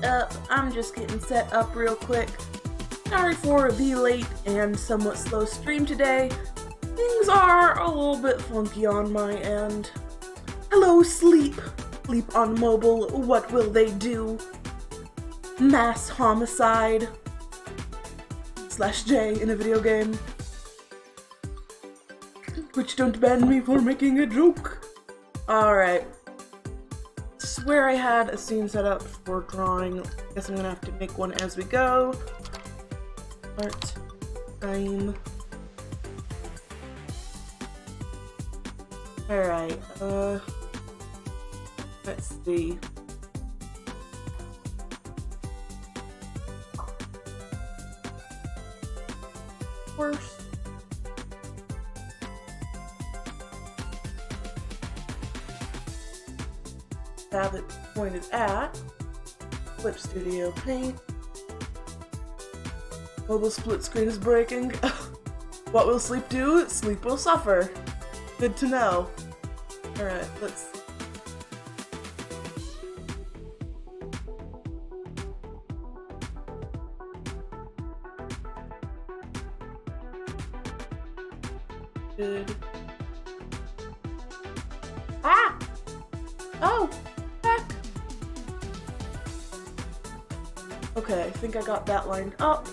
up? I'm just getting set up real quick. Sorry for the late and somewhat slow stream today. Things are a little bit funky on my end. Hello, sleep. Sleep on mobile, what will they do? Mass homicide. /J in a video game. Which don't ban me for making a joke. Alright. Swear I had a scene set up for drawing. Guess I'm gonna have to make one as we go. Art time. Alright, let's see. First, have it pointed at Flip Studio Paint. Mobile split screen is breaking. What will sleep do? Sleep will suffer. Good to know. Alright, let's... Good. Ah! Oh! Heck! Okay, I think I got that lined up.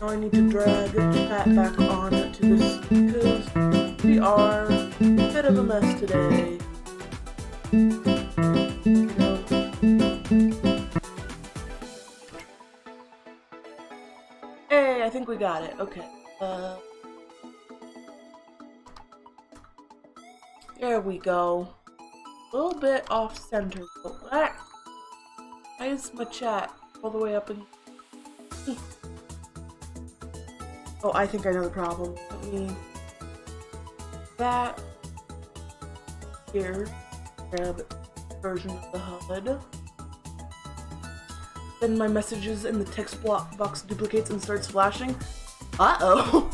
Now I need to drag that back on to this because we are a bit of a mess today. Hey, I think we got it. Okay. There we go. A little bit off center, but what? Why is my chat all the way up in... Oh, I think I know the problem. Let me... That... Here. Grab version of the HUD. Then my messages in the text box duplicates and starts flashing. Uh-oh!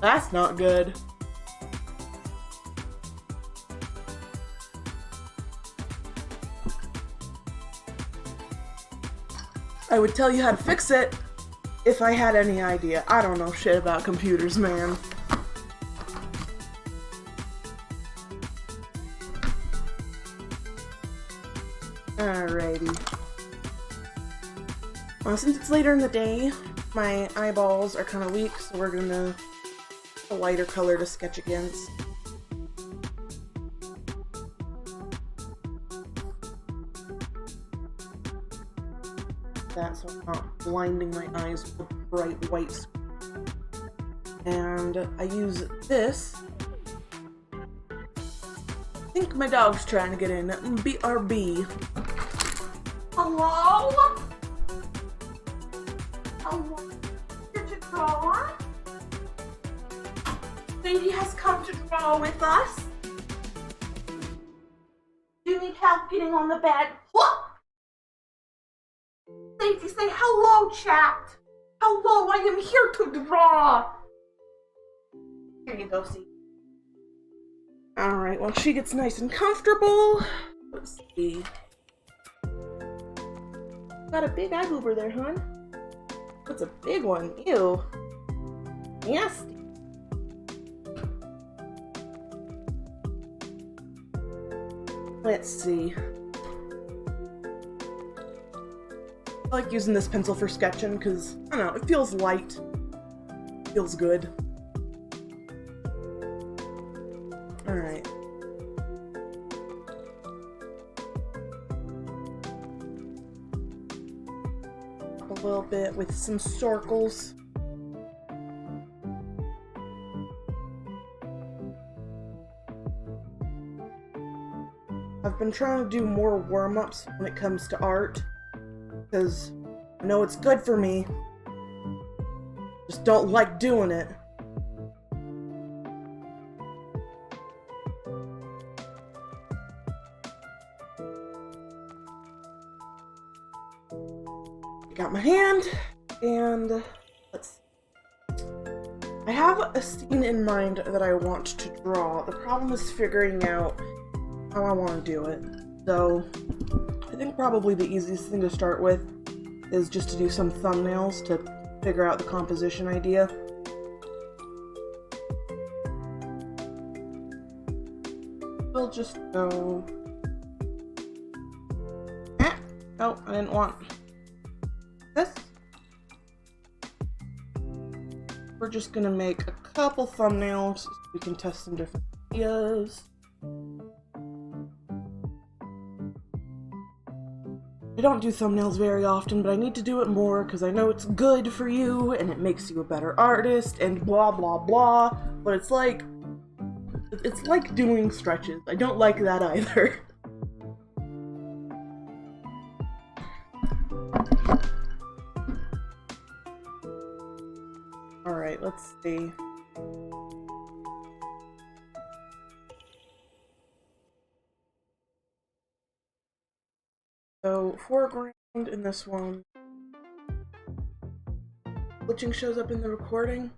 That's not good. I would tell you how to fix it if I had any idea. I don't know shit about computers, man. Alrighty. Well, since it's later in the day, my eyeballs are kind of weak, so we're gonna a lighter color to sketch against. That so I'm not blinding my eyes with bright white screen. And I use this. I think my dog's trying to get in. BRB. Hello? Hello? Did you draw? Sadie has come to draw with us. Do you need help getting on the bed? What? Sadie, say hello, chat. Hello, I am here to draw. Here you go, Sadie. Alright, well, she gets nice and comfortable. Let's see. Got a big eye boober there, hon. That's a big one. Ew. Nasty. Let's see. I like using this pencil for sketching because, I don't know, it feels light. Feels good. Alright. A little bit with some circles. I've been trying to do more warm-ups when it comes to art, because I know it's good for me. Just don't like doing it. Got my hand, and let's see. I have a scene in mind that I want to draw. The problem is figuring out how I want to do it. So I think probably the easiest thing to start with is just to do some thumbnails to figure out the composition idea. We'll just go... Oh, I didn't want this. We're just gonna make a couple thumbnails so we can test some different ideas. I don't do thumbnails very often, but I need to do it more because I know it's good for you and it makes you a better artist and blah blah blah. But it's like doing stretches. I don't like that either. Alright, let's see. So, foreground in this one. Glitching shows up in the recording.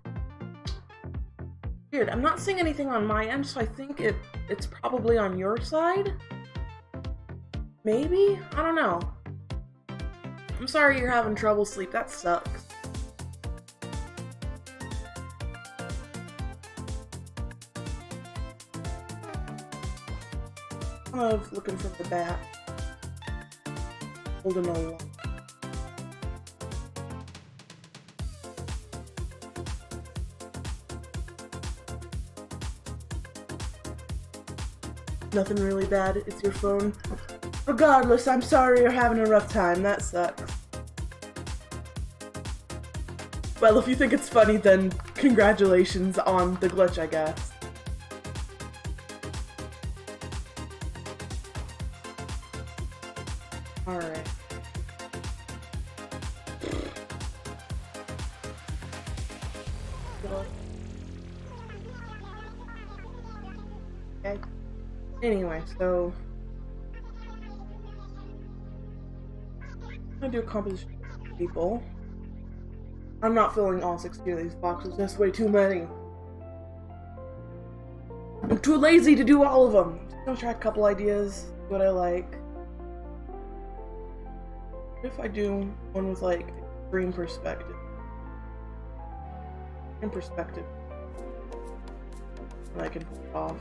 Weird, I'm not seeing anything on my end, so I think it's probably on your side? Maybe? I don't know. I'm sorry you're having trouble sleep, that sucks. I'm kind of looking from the back. Holding a lot. Nothing really bad, it's your phone. Regardless, I'm sorry you're having a rough time, that sucks. Well, if you think it's funny, then congratulations on the glitch, I guess. Alright. Okay. Anyway, so I'm gonna do a composition of people. I'm not filling all 60 of these boxes, that's way too many. I'm too lazy to do all of them. I'm gonna try a couple ideas, what I like. What if I do one with like extreme perspective? In perspective. And I can pull it off.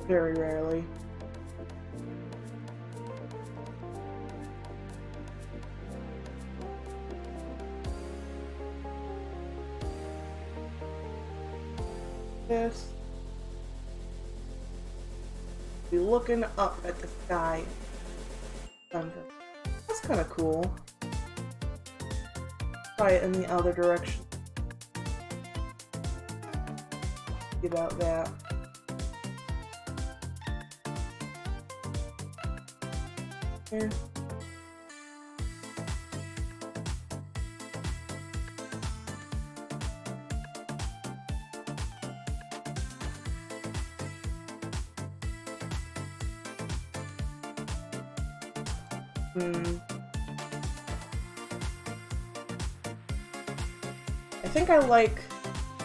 Very rarely. This. Be looking up at the sky. That's kind of cool. Try it in the other direction. See about that. Here. I think I like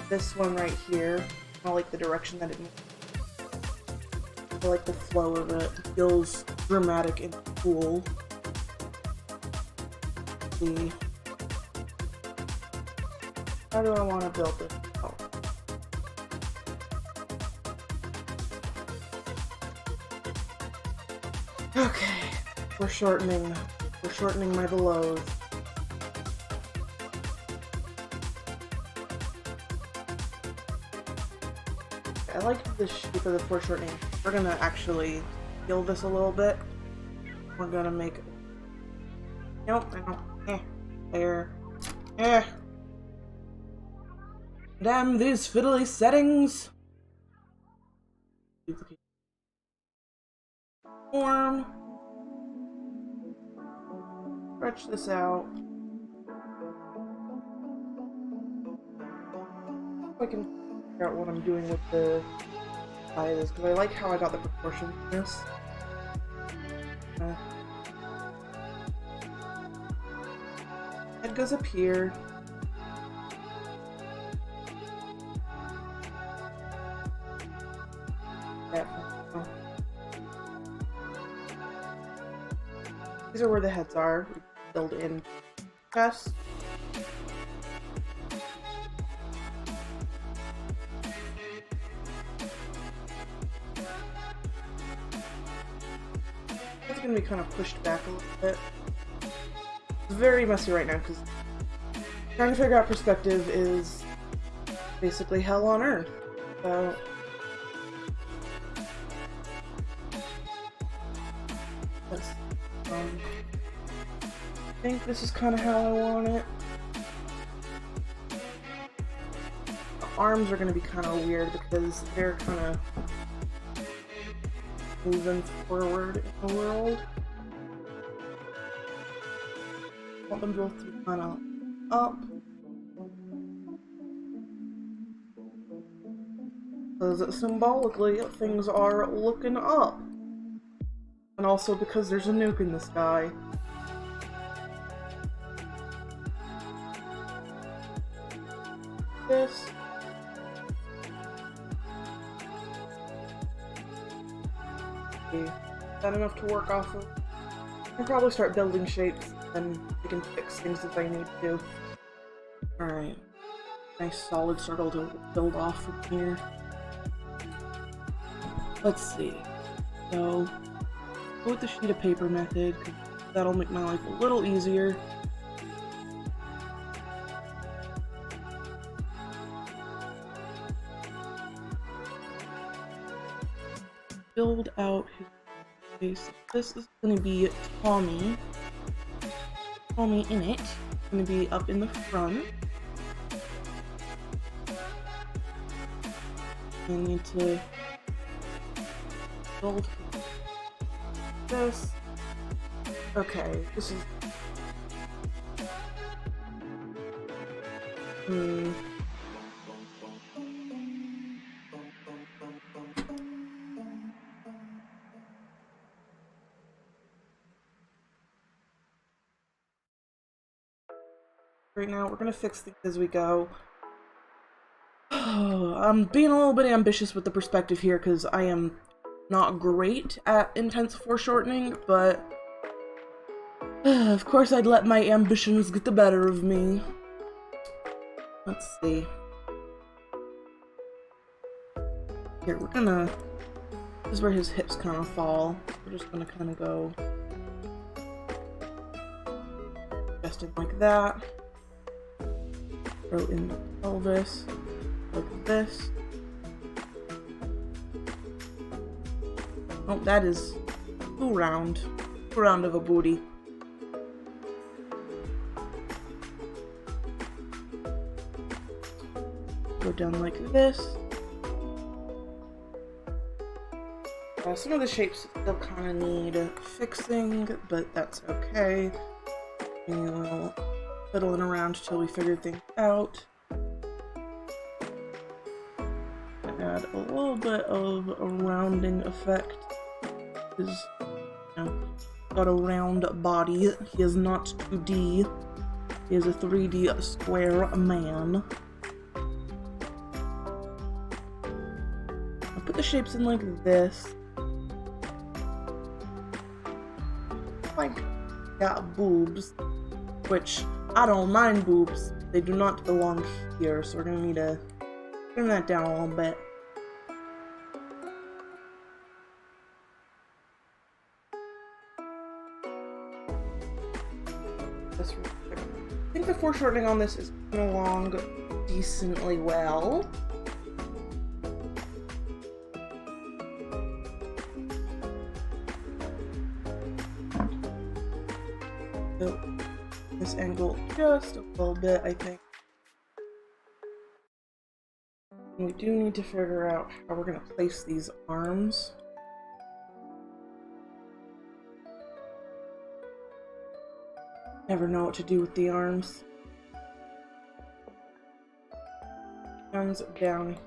this one right here. I like the direction that it moves. I like the flow of it. It feels dramatic and cool. Let's see. How do I want to build this? Oh. Okay. We're shortening my belows. I like the shape of the foreshortening. We're gonna actually heal this a little bit. We're gonna make... Nope, I don't... There. Damn these fiddly settings! Duplicate. Form. Stretch this out. I can figure out what I'm doing with the eyes, because I like how I got the proportions in this. Head goes up here. These are where the heads are. We build in chests. It's gonna be kind of pushed back a little bit. It's very messy right now because trying to figure out perspective is basically hell on earth. So let's, I think this is kind of how I want it. The arms are going to be kind of weird because they're kind of moving forward in the world. I want them both to be kind of up. Because symbolically, things are looking up. And also because there's a nuke in the sky. This. Okay. Is that enough to work off of? I can probably start building shapes and we can fix things if I need to. Alright. Nice solid circle to build off from here. Let's see. So, go with the sheet of paper method, because that'll make my life a little easier. Build out his face. This is going to be Tommy. Tommy in it. It's going to be up in the front. I need to build this. Okay, this is right now, we're gonna fix things as we go. I'm being a little bit ambitious with the perspective here because I am not great at intense foreshortening, but of course I'd let my ambitions get the better of me. Let's see. Here, we're gonna... This is where his hips kind of fall. We're just gonna kind of go... just in like that. Throw in the pelvis. Like this. Oh, that is too round. Too round of a booty. Go down like this. Some of the shapes still kind of need fixing, but that's okay. And we'll fiddling around till we figure things out. Add a little bit of a rounding effect. He's, you know, got a round body. He is not 2D. He is a 3D square man. I'll put the shapes in like this. Like, got boobs, which I don't mind boobs. They do not belong here, so we're gonna need to turn that down a little bit. I think the foreshortening on this is coming along decently well. So, this angle just a little bit, I think. And we do need to figure out how we're going to place these arms. Never know what to do with the arms. Hands down.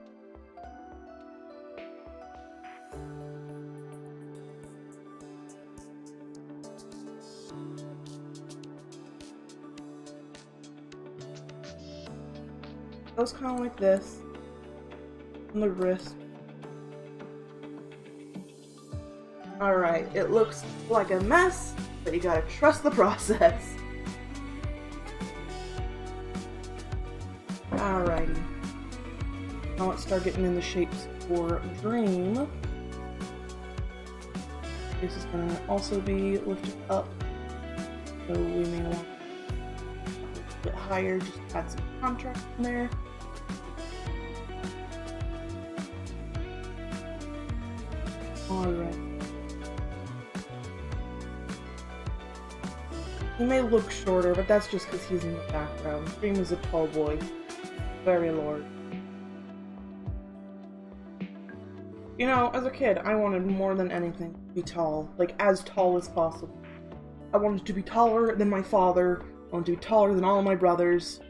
Goes kind of like this. On the wrist. Alright, it looks like a mess, but you gotta trust the process. Alrighty. Now let's start getting in the shapes for Dream. This is gonna also be lifted up, so we may want a bit higher, just to add some contrast in there. Alright. He may look shorter, but that's just because he's in the background. Dream is a tall boy. Very lord. You know, as a kid, I wanted more than anything to be tall. Like, as tall as possible. I wanted to be taller than my father. I wanted to be taller than all of my brothers.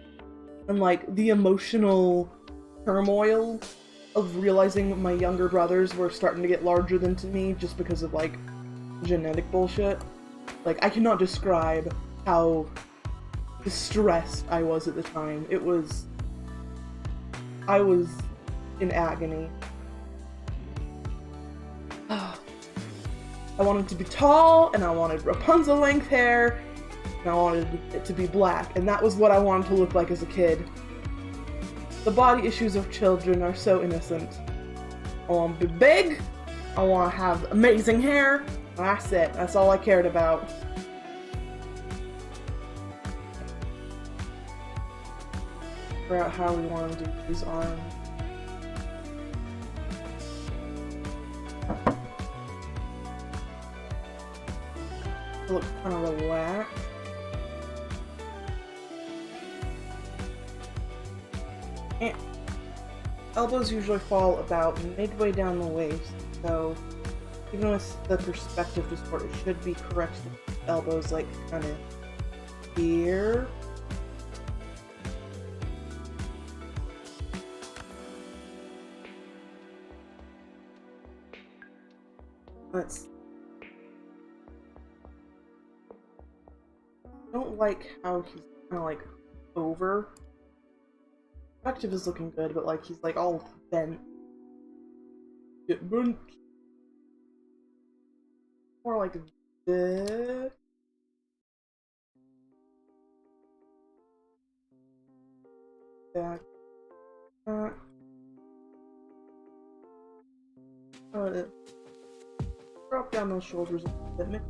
And, like, the emotional turmoil of realizing my younger brothers were starting to get larger than me just because of, like, genetic bullshit. Like, I cannot describe how distressed I was at the time. I was in agony. I wanted to be tall, and I wanted Rapunzel length hair, and I wanted it to be black, and that was what I wanted to look like as a kid. The body issues of children are so innocent. I want to be big, I want to have amazing hair, and that's it. That's all I cared about. Figure out how we want to do these arms. Look kind of relaxed. And elbows usually fall about midway down the waist, so even with the perspective distort, it should be correct to keep elbows like kind of here. Let's. I don't like how he's kind of like over. Perspective is looking good, but like he's like all bent. Get bent. More like this. Back. Drop down those shoulders a bit.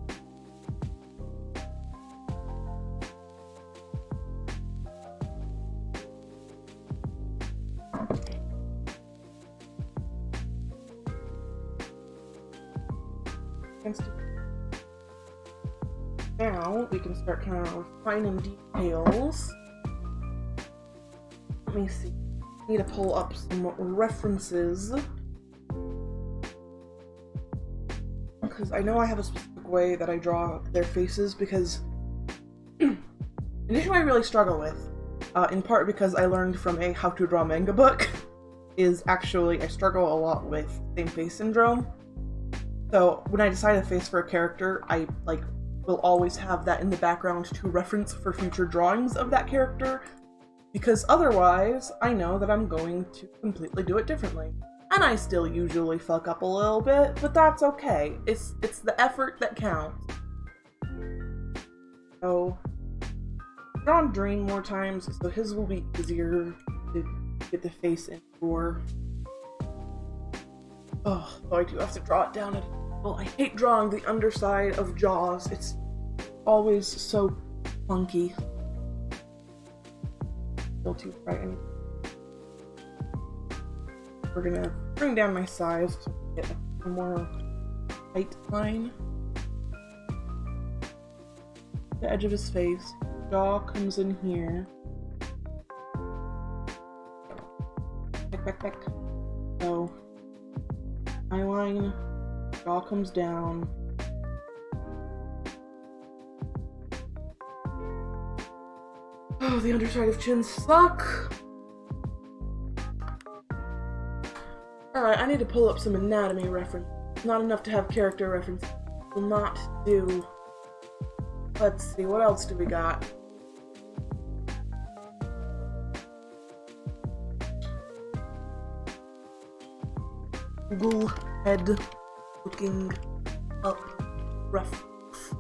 Now we can start kind of refining details. Let me see. I need to pull up some references. Because I know I have a specific way that I draw their faces, because an issue I really struggle with, in part because I learned from a how to draw manga book, is actually I struggle a lot with same face syndrome. So when I decide a face for a character, I will always have that in the background to reference for future drawings of that character, because otherwise I know that I'm going to completely do it differently. And I still usually fuck up a little bit, but that's okay. It's the effort that counts. So, I've drawn Dream more times, so his will be easier to get the face in for. Oh, so I do have to draw it down at. Well, I hate drawing the underside of jaws. It's always so funky. Still too bright. We're gonna bring down my size to get a more tight line. The edge of his face. Jaw comes in here. Back. So, eyeline. Jaw comes down. Oh, the underside of chins suck! Alright, I need to pull up some anatomy reference. Not enough to have character reference. Will not do. Let's see, what else do we got? Google head looking up reference.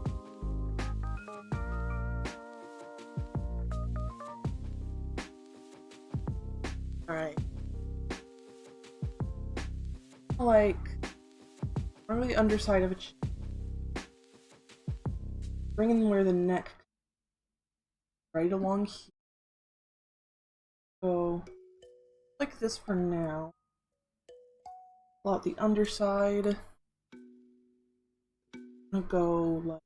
like on the underside of a chin. Bring in where the neck, right along here. So, like this for now. Pull out the underside. I'm gonna go like.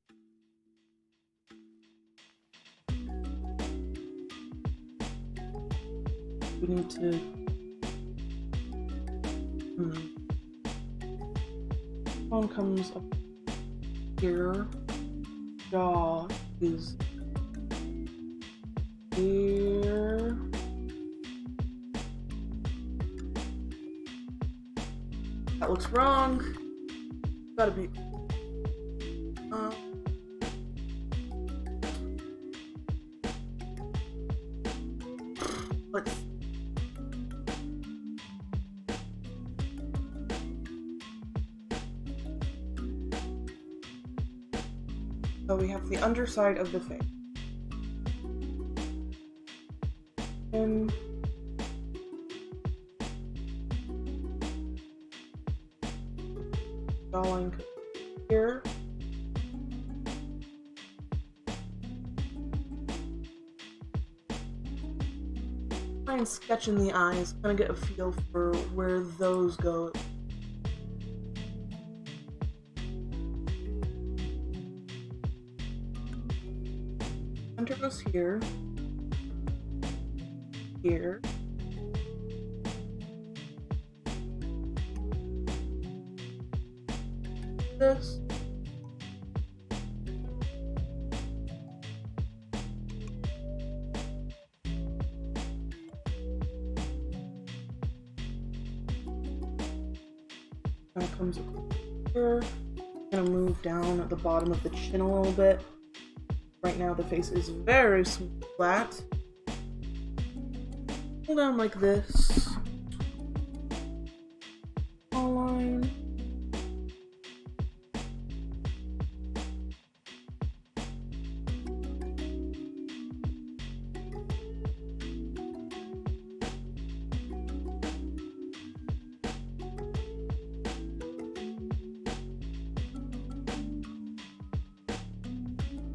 We need to. One comes up here. Jaw is here. That looks wrong. Gotta be. Let's. So we have the underside of the face. And jawline here. Try and sketch in the eyes, kind of get a feel for where those go. Center goes here, here, this, now comes here. I'm gonna move down at the bottom of the chin a little bit. Right now the face is very flat. Pull down like this. Jawline.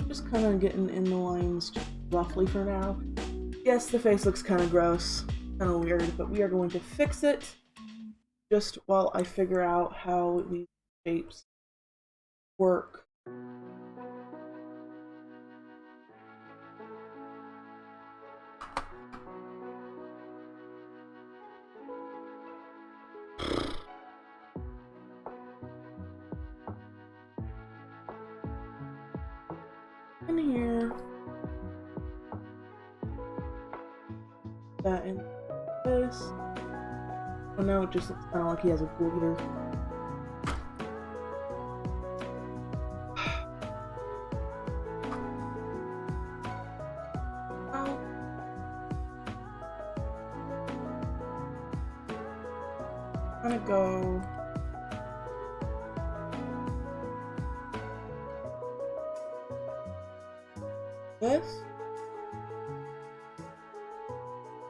Just kind of getting in the lines roughly for now. Yes, the face looks kind of gross, kind of weird, but we are going to fix it just while I figure out how these shapes work. In here, that in this. Oh no, it just looks kind of like he has a gator. I'm gonna go. This,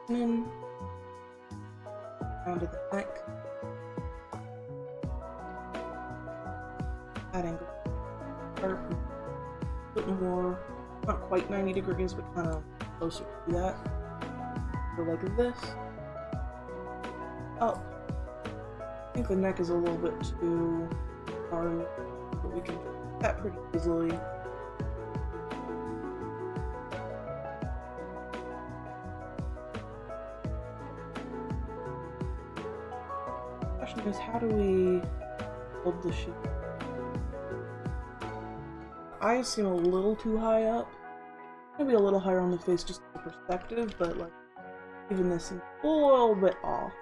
and then down to the neck, that angle, or a bit more, not quite 90 degrees, but kind of closer to that. So like this, up. I think the neck is a little bit too hard, but we can do that pretty easily. Is how do we hold the shape? Eyes seem a little too high up. Maybe a little higher on the face just for perspective, but like even this is a little bit off.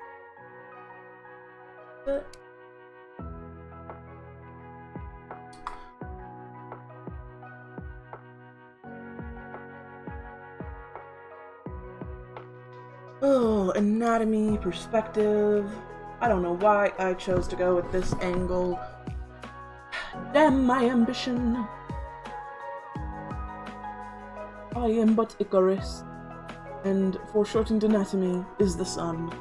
Oh, anatomy, perspective. I don't know why I chose to go with this angle. Damn my ambition. I am but Icarus, and foreshortened anatomy is the sun.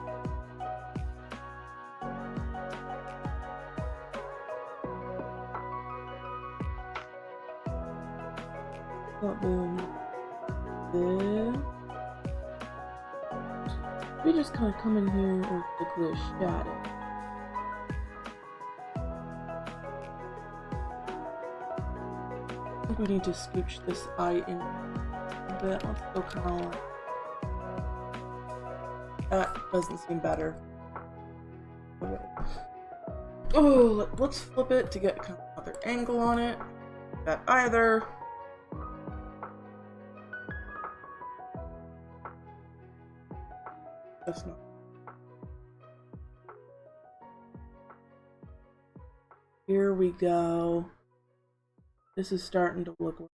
Not doing this. We just kind of come in here with like the shadow. I think we need to scooch this eye in a bit. Let's go kind of like that. Doesn't seem better. Okay. Oh, let's flip it to get kind of another angle on it. That either. That's not. Here we go. This is starting to look.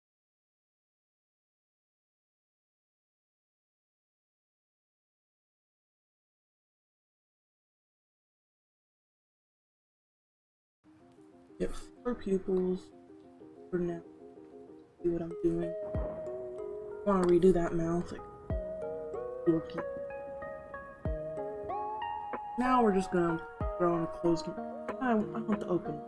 Get 4 pupils for now. See what I'm doing. I want to redo that mouth. Like, now we're just gonna throw in a closed. I want to open.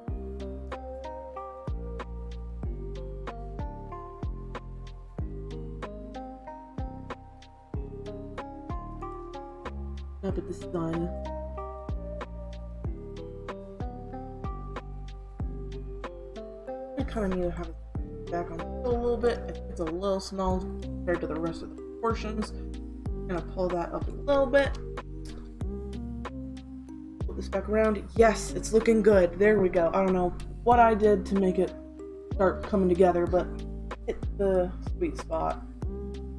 Up at the sun. I kind of need to have it back on a little bit. It's a little small compared to the rest of the portions. I'm gonna pull that up a little bit. Put this back around. Yes, it's looking good. There we go. I don't know what I did to make it start coming together, but hit the sweet spot.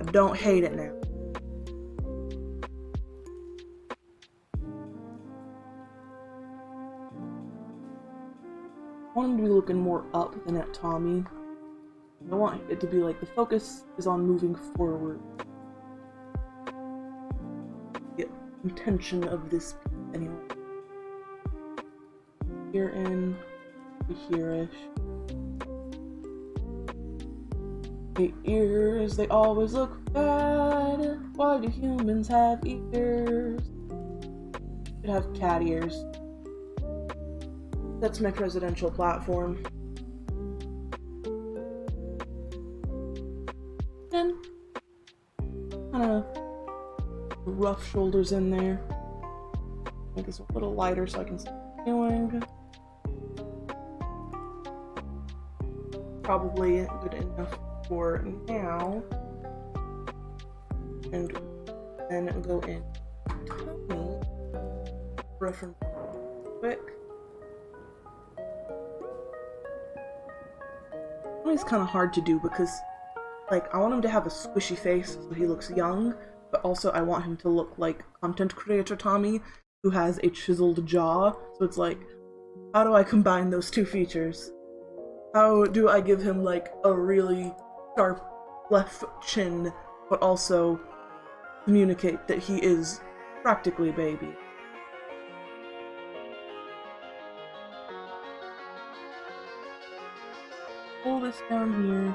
I don't hate it now. I want him to be looking more up than at Tommy. I want it to be like the focus is on moving forward. The intention of this piece, anyway. Here in the here-ish. The ears, they always look bad. Why do humans have ears? Should have cat ears. That's my presidential platform. And kind of rough shoulders in there. Make this a little lighter so I can see what I'm doing. Probably good enough for now. And then go in Tommy. Reference quick. It's kind of hard to do because, like, I want him to have a squishy face so he looks young, but also I want him to look like content creator Tommy, who has a chiseled jaw. So it's like, how do I combine those two features? How do I give him, like, a really sharp left chin, but also communicate that he is practically baby? Pull this down here.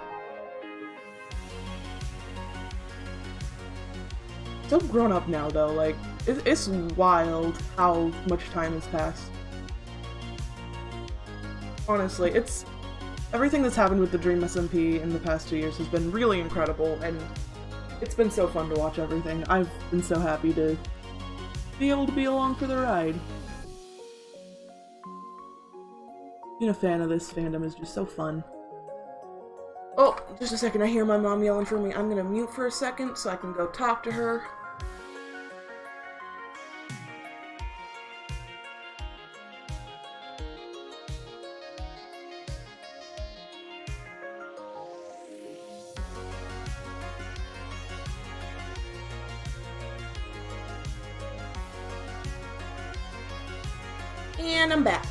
So grown up now, though. Like, it's wild how much time has passed. Honestly, it's everything that's happened with the Dream SMP in the past 2 years has been really incredible, and it's been so fun to watch everything. I've been so happy to be able to be along for the ride. Being a fan of this fandom is just so fun. Oh, just a second, I hear my mom yelling for me. I'm gonna mute for a second so I can go talk to her. And I'm back.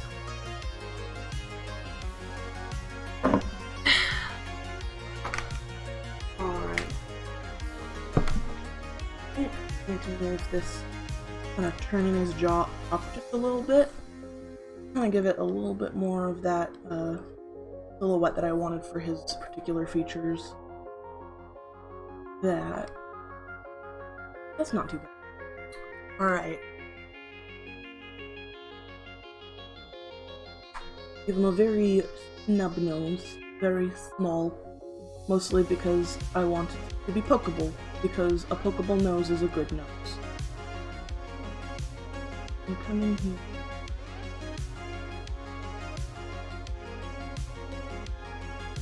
To move this, kind of turning his jaw up just a little bit, kind of give it a little bit more of that silhouette that I wanted for his particular features. That's not too bad. Alright. Give him a very snub nose, very small. mostly because I want it to be pokeable, because a pokeable nose is a good nose. You come in here.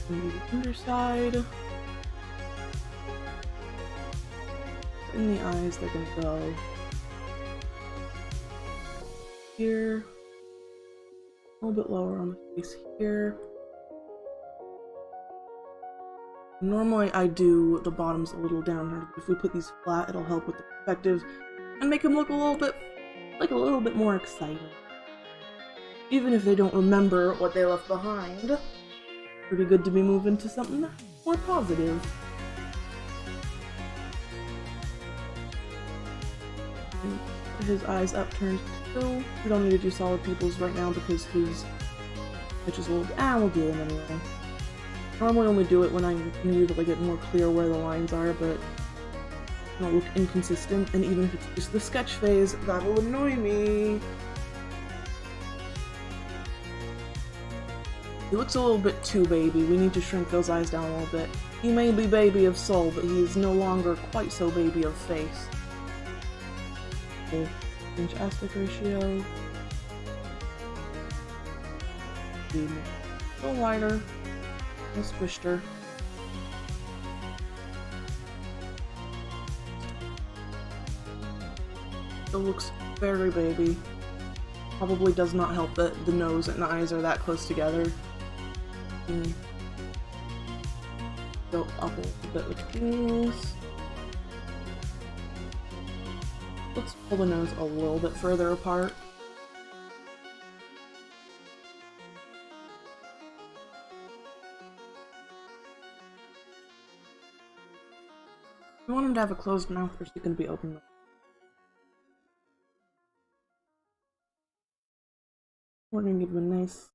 Maybe the underside. In the eyes, they're gonna go here. A little bit lower on the face here. Normally I do the bottoms a little down. If we put these flat, it'll help with the perspective and make them look a little bit more exciting. Even if they don't remember what they left behind, pretty good to be moving to something more positive. And his eyes upturned too. We don't need to do solid pupils right now because his pitch is a little bit. We'll do them anyway. Normally only do it when I need to get more clear where the lines are, but it'll look inconsistent, and even if it's just the sketch phase, that'll annoy me. He looks a little bit too baby. We need to shrink those eyes down a little bit. He may be baby of soul, but he is no longer quite so baby of face. Okay. Inch aspect ratio. A little wider. I squished her. It looks very baby. Probably does not help that the nose and eyes are that close together. Go up a little bit with this. Let's pull the nose a little bit further apart. I want him to have a closed mouth, or is he going to be open? We're going to give him a nice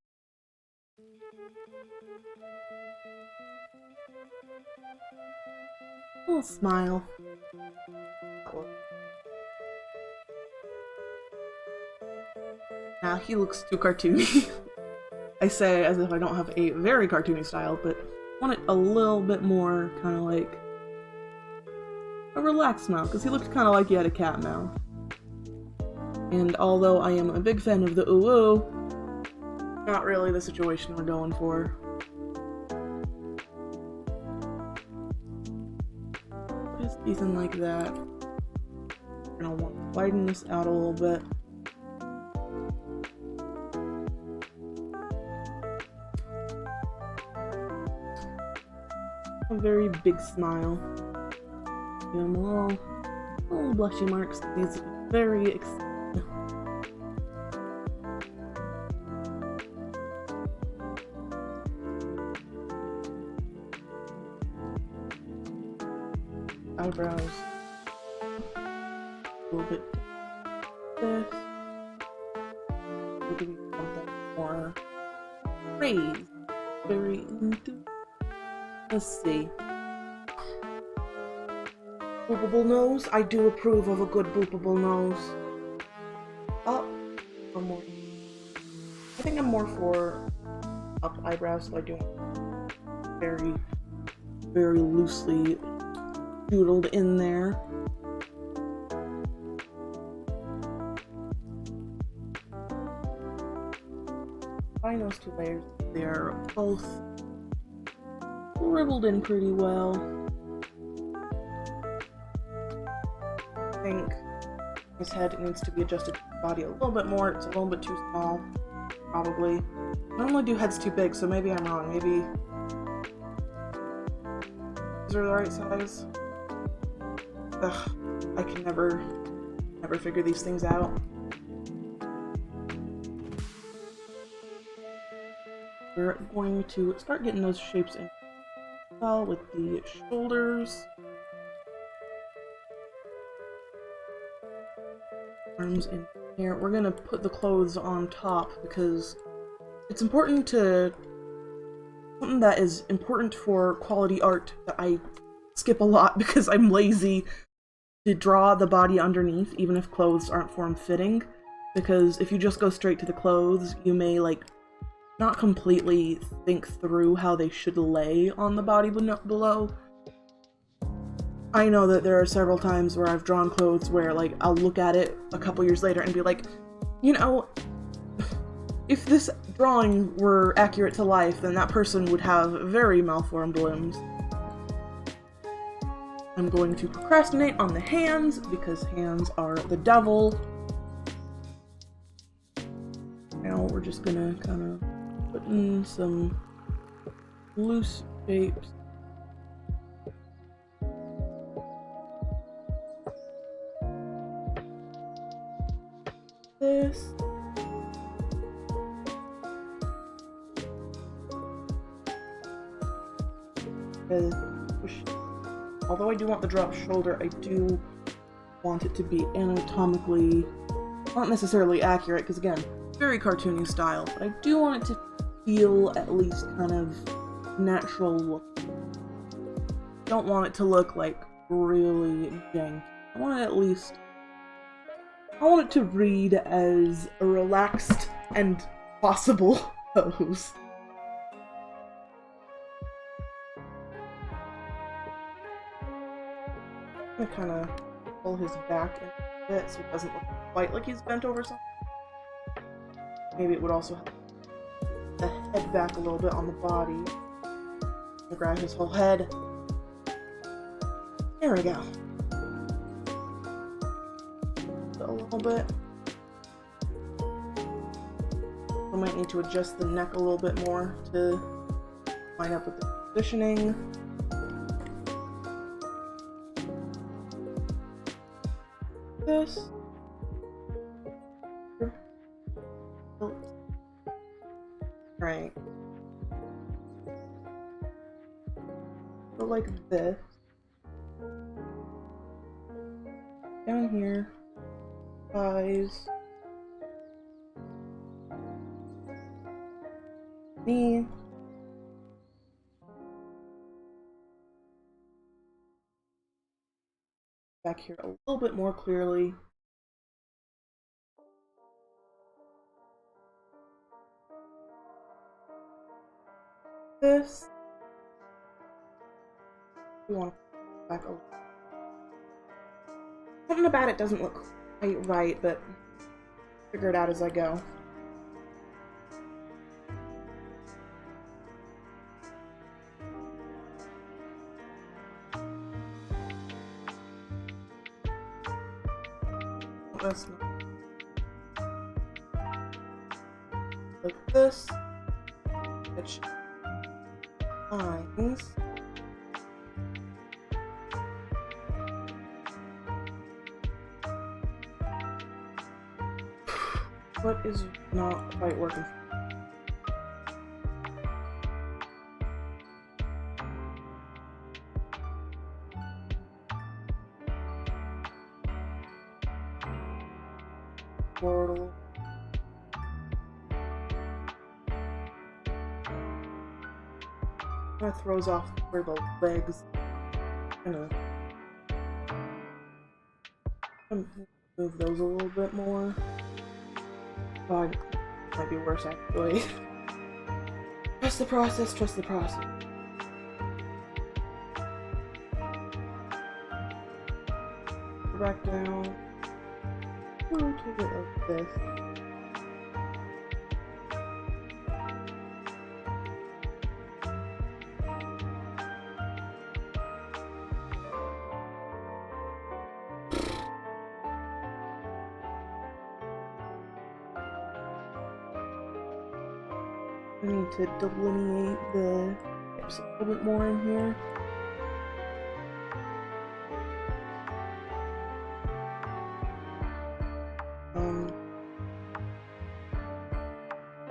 little smile. Nah, he looks too cartoony. I say as if I don't have a very cartoony style, but I want it a little bit more kind of like a relaxed mouth, because he looked kind of like he had a cat mouth. And although I am a big fan of the ooh, not really the situation we're going for. Just something like that. We're gonna want to widen this out a little bit. A very big smile. Give him a little blushy marks. He's very excited. Eyebrows. A little bit this. We'll give you something more raised. Very into. Let's see. Boopable nose. I do approve of a good boopable nose. Up or more. I think I'm more for up eyebrows, so I do very, very loosely doodled in there. Find those two layers. They're both ribbled in pretty well. I think his head needs to be adjusted to his body a little bit more. It's a little bit too small, probably. I normally do heads too big, so maybe I'm wrong. Maybe these are the right size. Ugh, I can never figure these things out. We're going to start getting those shapes in well with the shoulders. Arms in here. We're gonna put the clothes on top because it's important to something that is important for quality art that I skip a lot because I'm lazy to draw the body underneath, even if clothes aren't form-fitting. Because if you just go straight to the clothes, you may not completely think through how they should lay on the body below. I know that there are several times where I've drawn clothes where, like, I'll look at it a couple years later and be like, you know, if this drawing were accurate to life, then that person would have very malformed limbs. I'm going to procrastinate on the hands, because hands are the devil. Now we're just gonna kind of put in some loose shapes. This. Although I do want the drop shoulder, I do want it to be anatomically not necessarily accurate, because again, very cartoony style, but I do want it to feel at least kind of natural look. Don't want it to look like really jank. I want it to read as a relaxed and possible pose. I'm gonna kind of pull his back a bit so it doesn't look quite like he's bent over something. Maybe it would also help the head back a little bit on the body. I'm gonna grab his whole head. There we go. A little bit. I might need to adjust the neck a little bit more to line up with the positioning. This. Right. So like this. Down here. Thighs. Knee. Back here a little bit more clearly. This. We want to back a little. Something about it doesn't look quite right, but figure it out as I go. That's like this, which lines. What is not quite working? Portal. Kind of throws off where the legs kind of move those a little bit more. Oh, might be worse actually. Trust the process, trust the process. Go back down. Ooh, take it like this. I need to delineate the hips a little bit more in here.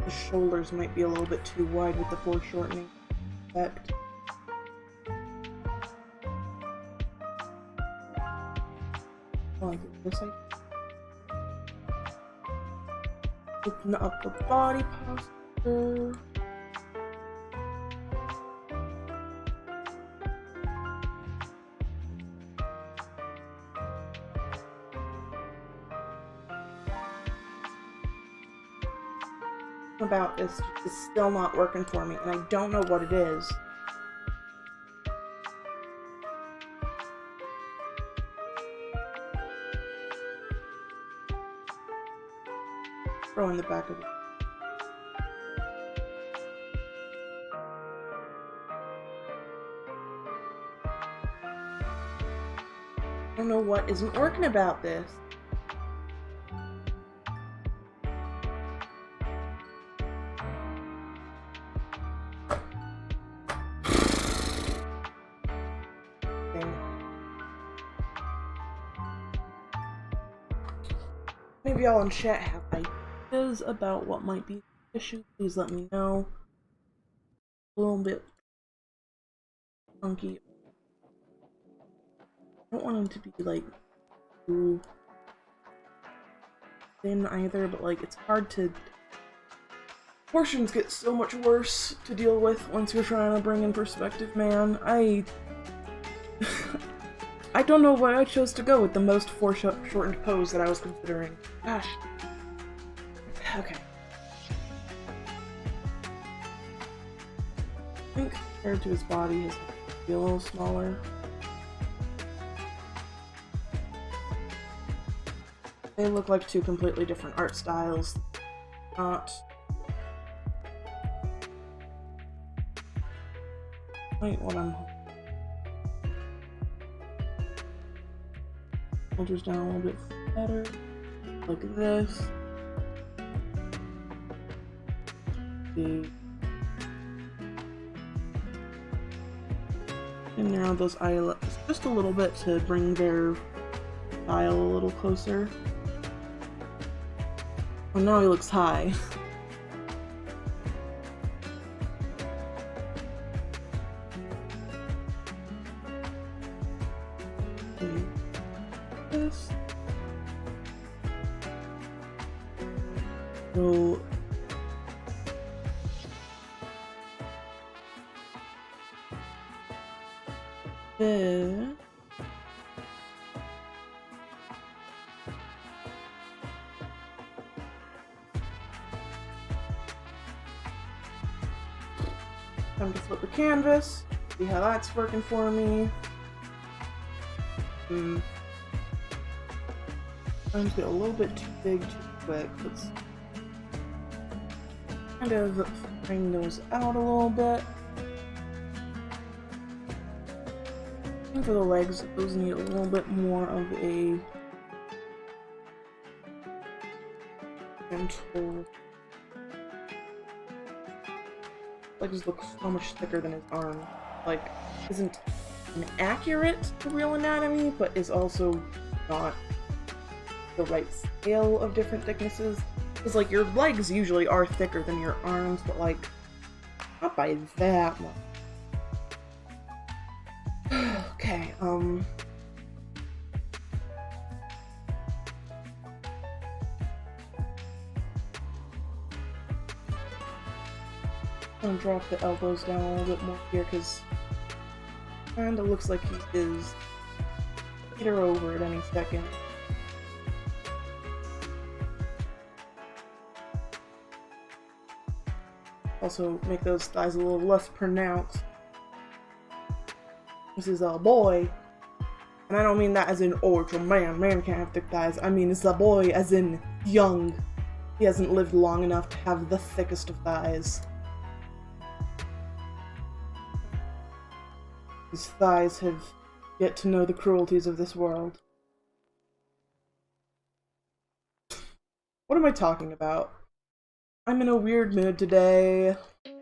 The shoulders might be a little bit too wide with the foreshortening effect. Like this, open up the body posture. about this is still not working for me, and I don't know what it is. Throw in the back of it. I don't know what isn't working about this. Maybe y'all in chat have ideas about what might be the issue. Please let me know. A little bit funky. I don't want him to be like too thin either, but like it's hard to. Portions get so much worse to deal with once you're trying to bring in perspective, man. I don't know why I chose to go with the most foreshortened pose that I was considering. Gosh. Okay. I think compared to his body, his head might be a little smaller. They look like two completely different art styles. Not. Wait, what I'm. Shoulders down a little bit better, like this. See. And narrow those eyelids just a little bit to bring their style a little closer. Oh, now he looks high. This. So this. Time to flip the canvas, see how that's working for me. Trying to get a little bit too big too quick. Let's kind of bring those out a little bit. And for the legs, those need a little bit more of a gentle. Legs look so much thicker than his arm. Like, isn't inaccurate to real anatomy, but is also not the right scale of different thicknesses. Because, like, your legs usually are thicker than your arms, but, like, not by that much. Okay, I'm gonna drop the elbows down a little bit more here, because it kinda looks like he is either over at any second. Also make those thighs a little less pronounced. This is a boy. And I don't mean that as in, oh, it's a man. Man can't have thick thighs. I mean, it's a boy as in young. He hasn't lived long enough to have the thickest of thighs. His thighs have yet to know the cruelties of this world. What am I talking about? I'm in a weird mood today. I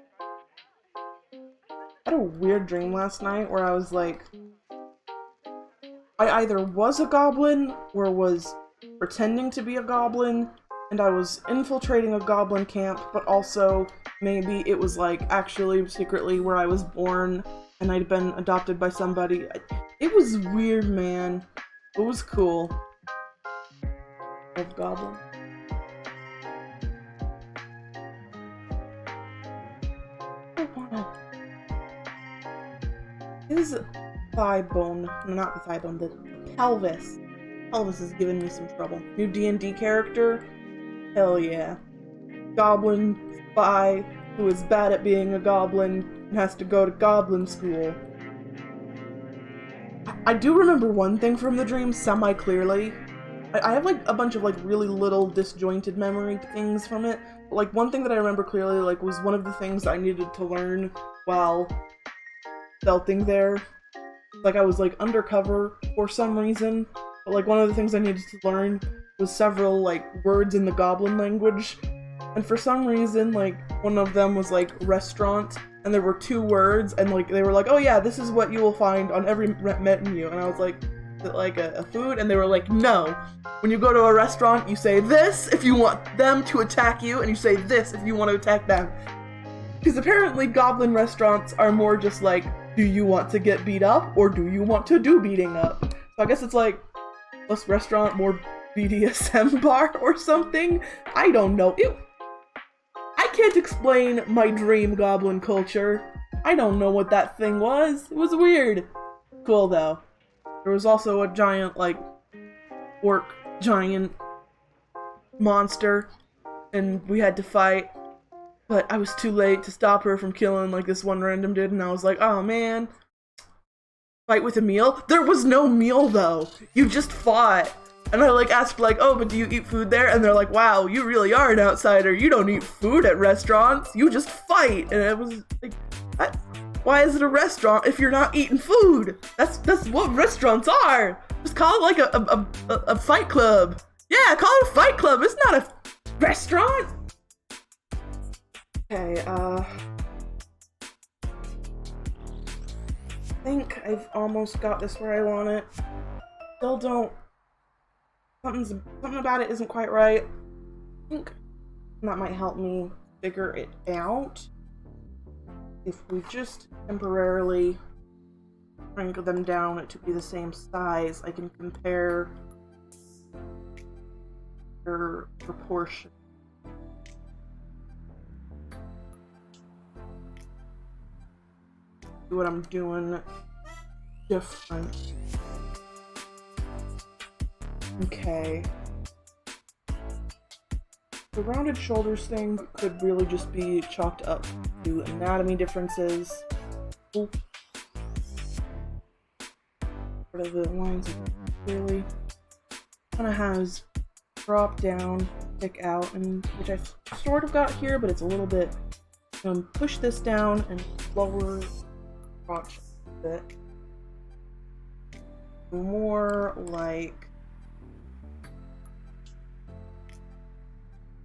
had a weird dream last night where I was like, I either was a goblin or was pretending to be a goblin, and I was infiltrating a goblin camp, but also maybe it was like actually secretly where I was born and I'd been adopted by somebody. It was weird, man. It was cool. Of goblin. His thigh bone, no, not the thigh bone, the pelvis. Pelvis is giving me some trouble. New D&D character? Hell yeah. Goblin, spy who is bad at being a goblin and has to go to goblin school. I do remember one thing from the dream semi-clearly. I have like a bunch of like really little disjointed memory things from it. But, like one thing that I remember clearly like was one of the things I needed to learn while stealthing there. Like I was like undercover for some reason, but like one of the things I needed to learn was several like words in the goblin language. And for some reason, like one of them was like restaurant, and there were 2 words, and like they were like, oh yeah, this is what you will find on every menu. And I was like, is it like a food? And they were like, no. When you go to a restaurant, you say this if you want them to attack you, and you say this if you want to attack them. Because apparently goblin restaurants are more just like, do you want to get beat up, or do you want to do beating up? So I guess it's like, less restaurant, more BDSM bar or something? I don't know. I can't explain my dream goblin culture. I don't know what that thing was. It was weird. Cool though. There was also a giant, like, orc giant monster, and we had to fight. But I was too late to stop her from killing like this one random dude, and I was like, oh man. Fight with a meal? There was no meal though. You just fought. And I like asked like, oh, but do you eat food there? And they're like, wow, you really are an outsider. You don't eat food at restaurants. You just fight. And I was like, what? Why is it a restaurant if you're not eating food? That's what restaurants are. Just call it like a fight club. Yeah, call it a fight club. It's not a restaurant. Okay, I think I've almost got this where I want it. Still don't. Something about it isn't quite right. I think that might help me figure it out. If we just temporarily shrink them down to be the same size, I can compare their proportion. See what I'm doing different. Okay. The rounded shoulders thing could really just be chalked up to anatomy differences. Ooh. Part of the lines clearly kind of has drop down, stick out, and which I've sort of got here, but it's a little bit. Push this down and lower crotch a bit. More like.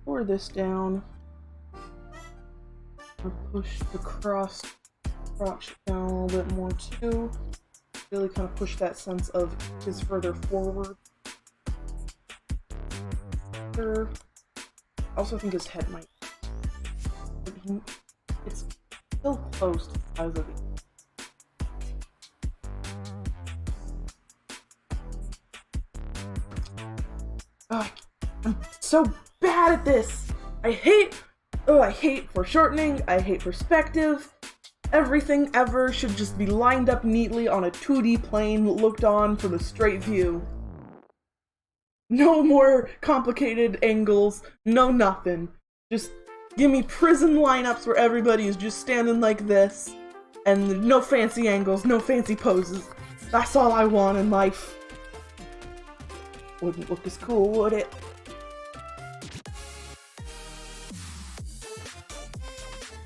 Lower this down. I'll push the crotch down a little bit more too. Really kind of push that sense of his further forward. I also think his head might. It's still close to the size of it. Oh, I'm so bad at this. I hate foreshortening. I hate perspective. Everything ever should just be lined up neatly on a 2D plane looked on from a straight view. No more complicated angles, no nothing. Just give me prison lineups where everybody is just standing like this, and no fancy angles, no fancy poses. That's all I want in life. Wouldn't look as cool, would it?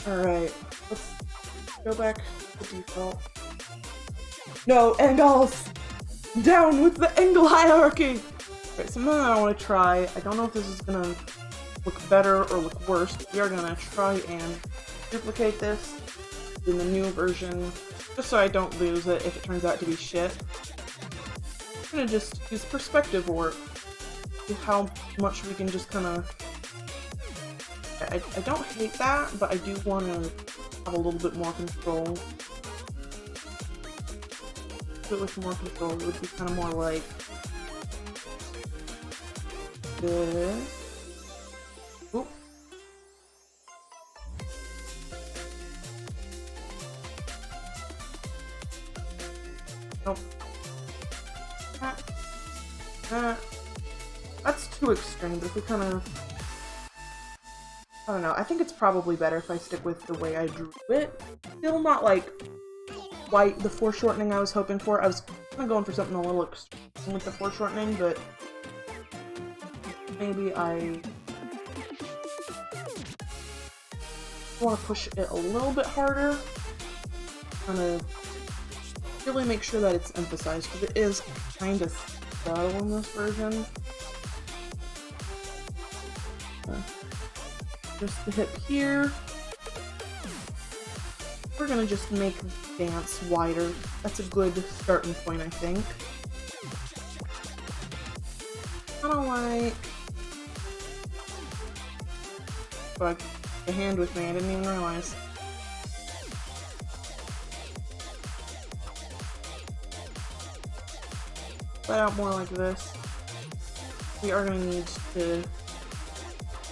Alright, let's go back to default. No, angles! Down with the angle hierarchy! Alright, something that I want to try. I don't know if this is gonna look better or look worse. We are gonna try and duplicate this in the new version, just so I don't lose it if it turns out to be shit. I'm gonna just use perspective warp. See how much we can just kind of. I don't hate that, but I do want to have a little bit more control. Do it with more control, it would be kind of more like this. Oop. Nope. That's too extreme, but if we kind of I don't know. I think it's probably better if I stick with the way I drew it. Still not like quite the foreshortening I was hoping for. I was kind of going for something a little extreme with the foreshortening, but maybe I want to push it a little bit harder. Kind of really make sure that it's emphasized, because it is kind of subtle in this version. Just the hip here. We're gonna just make the dance wider. That's a good starting point, I think. Kinda like... Fuck, the hand with me, I didn't even realize. Let out more like this. We are gonna need to...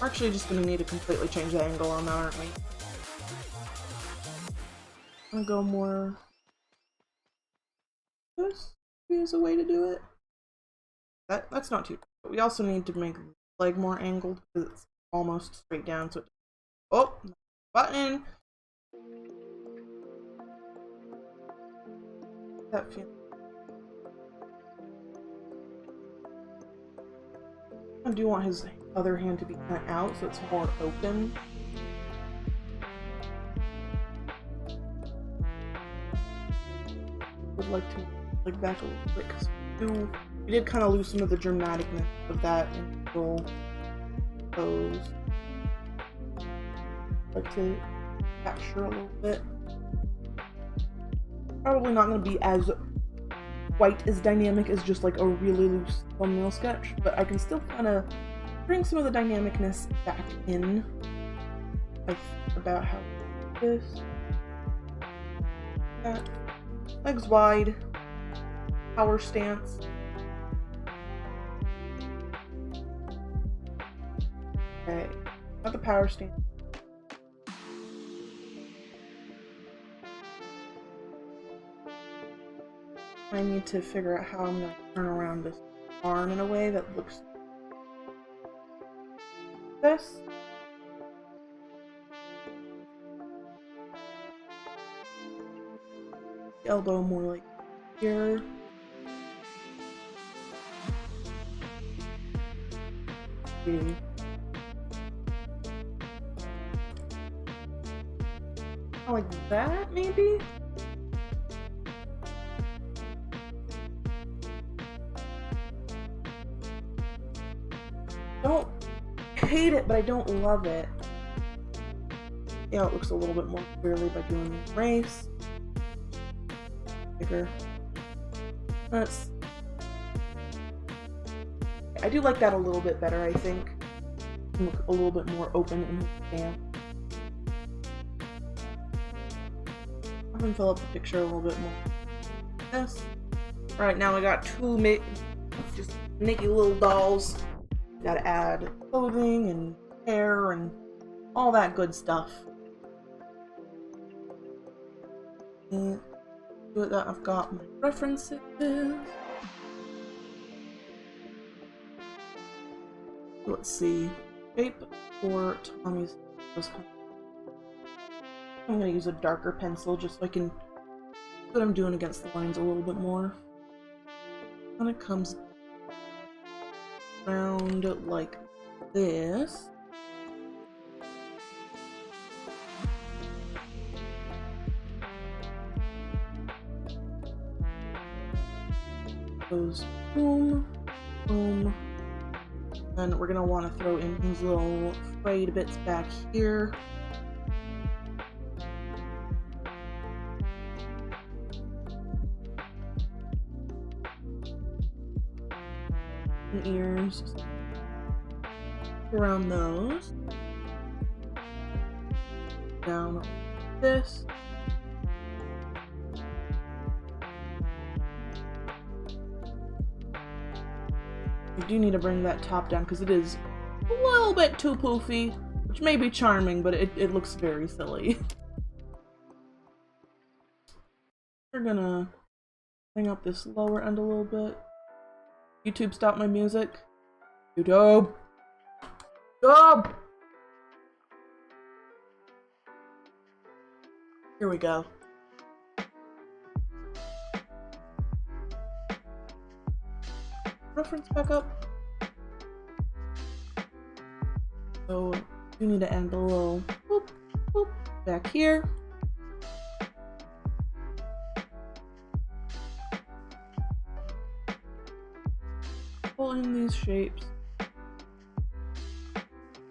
We're actually just gonna need to completely change the angle on that, aren't we? I'm gonna go more... This is a way to do it. That's not too... But we also need to make the leg more angled, because it's almost straight down, so... Oh! Button! That feels... I do want his other hand to be kind of out, so it's more open. Would like to like back a little bit, because we did kind of lose some of the dramaticness of that in the pose. Like to capture a little bit. Probably not going to be as quite as dynamic as just like a really loose thumbnail sketch, but I can still kind of bring some of the dynamicness back in. Like about how this, that, legs wide, power stance. Okay, not the power stance. I need to figure out how I'm going to turn around this arm in a way that looks like this. The elbow more like here. Okay. Like that, maybe? Don't hate it, but I don't love it. Yeah, it looks a little bit more clearly by doing the race. Bigger. That's... I do like that a little bit better, I think. Look a little bit more open in his stamp. I'm gonna fill up the picture a little bit more. This. Alright, now we got two just naked little dolls. Gotta add clothing and hair and all that good stuff. And with that, I've got my references. Let's see. Shape for Tommy's. I'm gonna use a darker pencil just so I can see what I'm doing against the lines a little bit more. When it comes around like this. Goes boom, boom. Then we're gonna want to throw in these little frayed bits back here. And ears around those. Down like this. I do need to bring that top down because it is a little bit too poofy, which may be charming, but it looks very silly. We're gonna bring up this lower end a little bit. YouTube, stop my music. YouTube! YouTube! Here we go. Reference back up. So you need to add a little whoop, whoop back here. Pull in these shapes.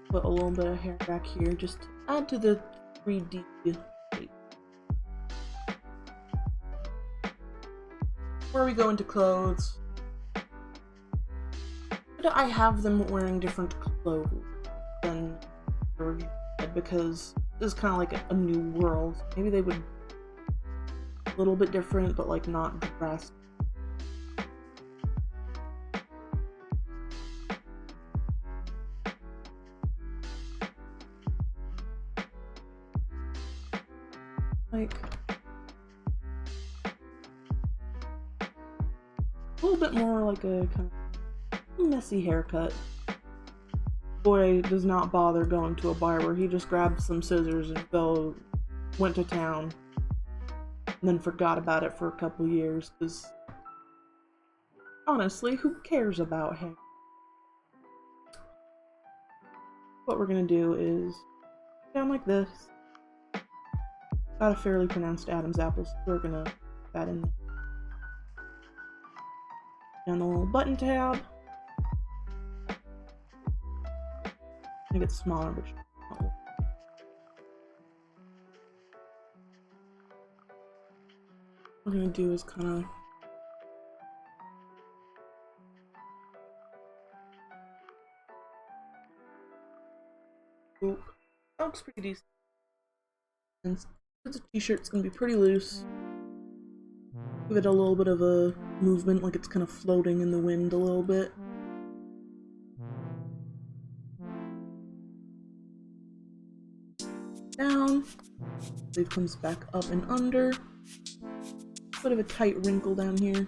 Put a little bit of hair back here just to add to the 3D shape. Before we go into clothes, I have them wearing different clothes than because this is kind of like a new world. Maybe they would a little bit different, but like not drastic. Like a little bit more like a kind of messy haircut. Boy does not bother going to a barber. He just grabbed some scissors and went to town, and then forgot about it for a couple years. Because honestly, who cares about hair? What we're gonna do is down like this. Got a fairly pronounced Adam's apple, so we're gonna put that in there. Down the little button tab. I think it's smaller, but what we're gonna do is kind of that looks pretty decent. And the t-shirt's gonna be pretty loose. Give it a little bit of a movement, like it's kind of floating in the wind a little bit. Down. Sleeve comes back up and under. Bit of a tight wrinkle down here.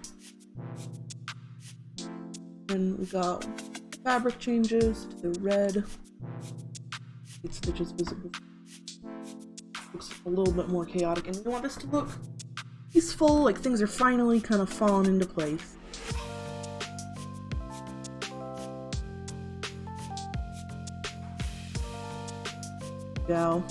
Then we got fabric changes to the red. 8 stitches visible. Looks a little bit more chaotic, and we want this to look peaceful, like things are finally kind of falling into place. Go.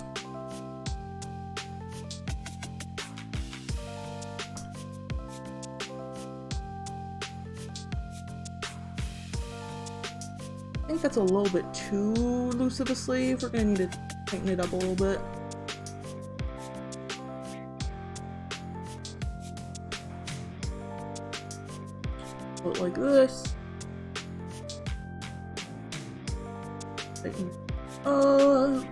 I think that's a little bit too loose of a sleeve. We're gonna need to tighten it up a little bit. Put it like this. Tighten it up.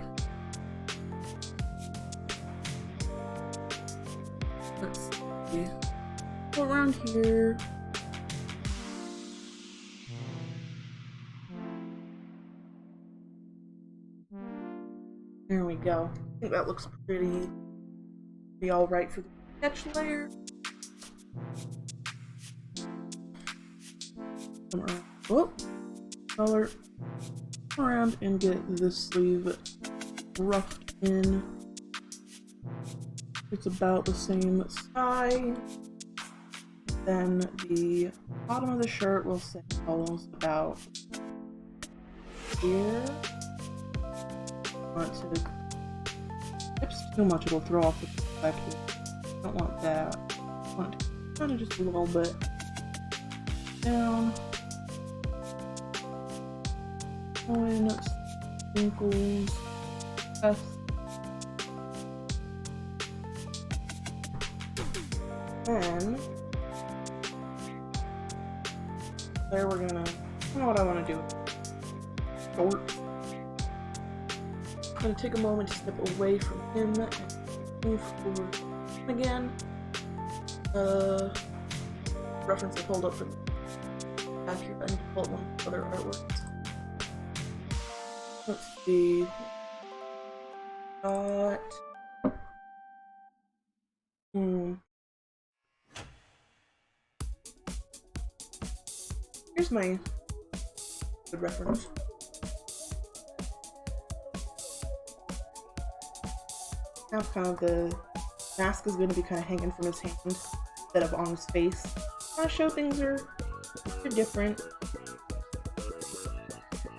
Let's see. Go around here. There we go. I think that looks pretty alright for the sketch layer. Come around. Whoop. Color around and get this sleeve roughed in. It's about the same size. Then the bottom of the shirt will sit almost about here. Want to, if it's too much, it'll throw off the perspective. Don't want that. Want to kind of just a little bit down. Going wrinkles. F. Then there we're gonna. I don't know what I want to do. Short. I'm gonna take a moment to step away from him and move forward again. Reference I pulled up from back here. I need to pull up one of the other artworks. Let's see. Got. Here's my good reference. Now kind of the mask is going to be kind of hanging from his hand instead of on his face. I show things are different.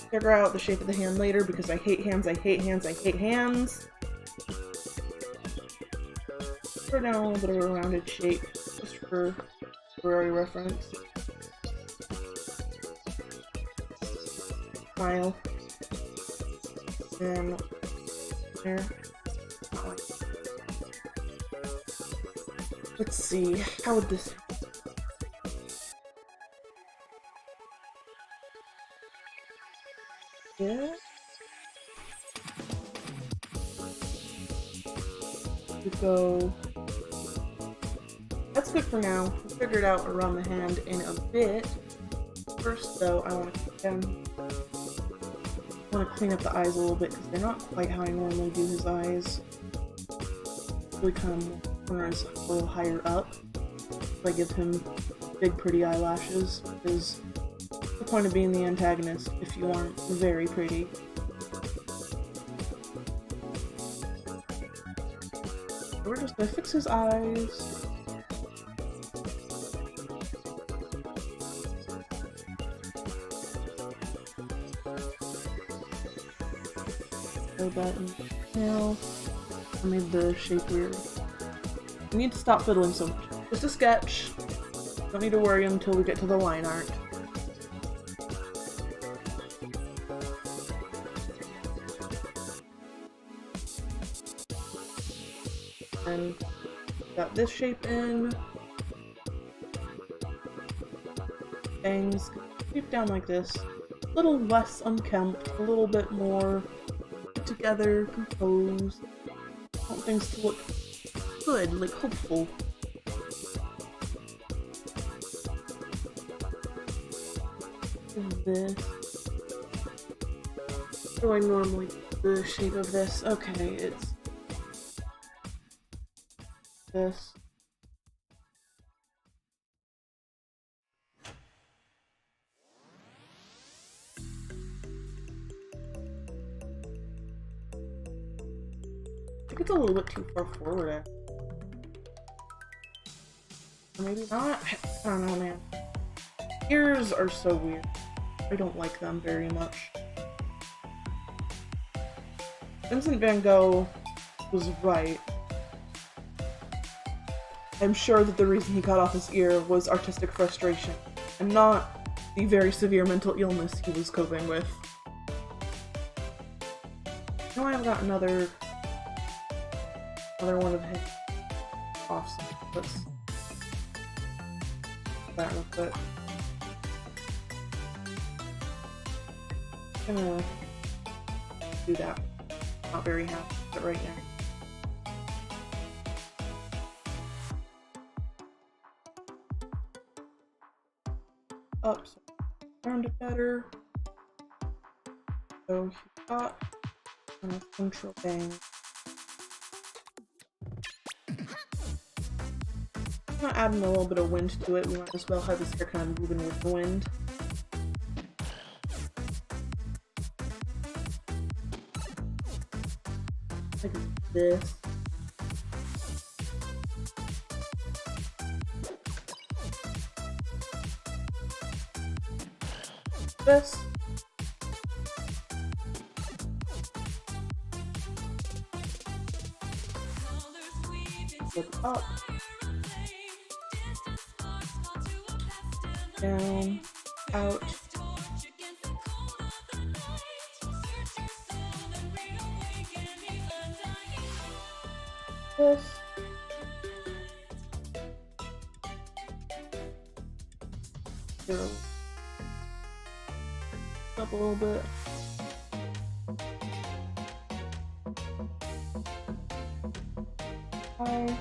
Figure out the shape of the hand later because I hate hands, I hate hands, I hate hands. Throw down a little bit of a rounded shape just for temporary reference. Smile. And there. Let's see, how would this... Yeah? We go... That's good for now. We'll figure it out around the hand in a bit. First though, I want to clean up the eyes a little bit because they're not quite how I normally do his eyes. Really kind of corners a little higher up. I give him big pretty eyelashes because the point of being the antagonist if you aren't very pretty. We're just gonna fix his eyes. Button. Now, I made the shape weird. I need to stop fiddling so much. Just a sketch. Don't need to worry until we get to the line art. And got this shape in. Bangs shape down like this. A little less unkempt, a little bit more together, composed. I want things to look good, like hopeful. This. How do I normally do the shape of this? Okay, it's this. I think it's a little bit too far forward. Or maybe not? I don't know, man. Ears are so weird. I don't like them very much. Vincent van Gogh was right. I'm sure that the reason he cut off his ear was artistic frustration, and not the very severe mental illness he was coping with. Now I've got another one of his offs. Let's that real quick. I'm gonna do that. Not very happy with it right now. Up, so round it better. So he's got a central bang. I'm gonna add a little bit of wind to it. We might as well have his hair kind of moving with the wind. Like this. This. Look up. Down. Out. This. Go up a little bit. High.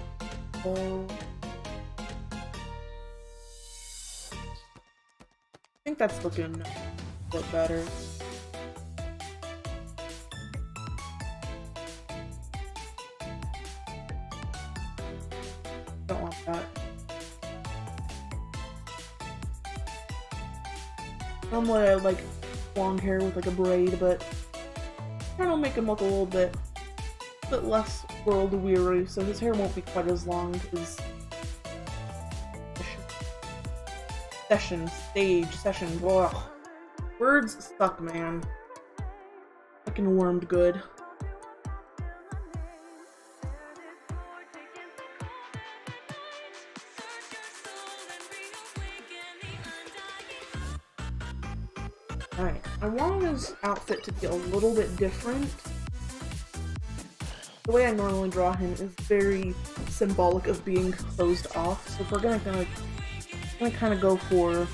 Low. I think that's looking a bit better. Don't want that. Normally I like long hair with like a braid, but I don't know, make him look a little bit less world weary, so his hair won't be quite as long as session. Ugh. Words suck, man. Fucking wormed good. Alright, I want his outfit to be a little bit different. The way I normally draw him is very symbolic of being closed off, so if we're gonna kind of go for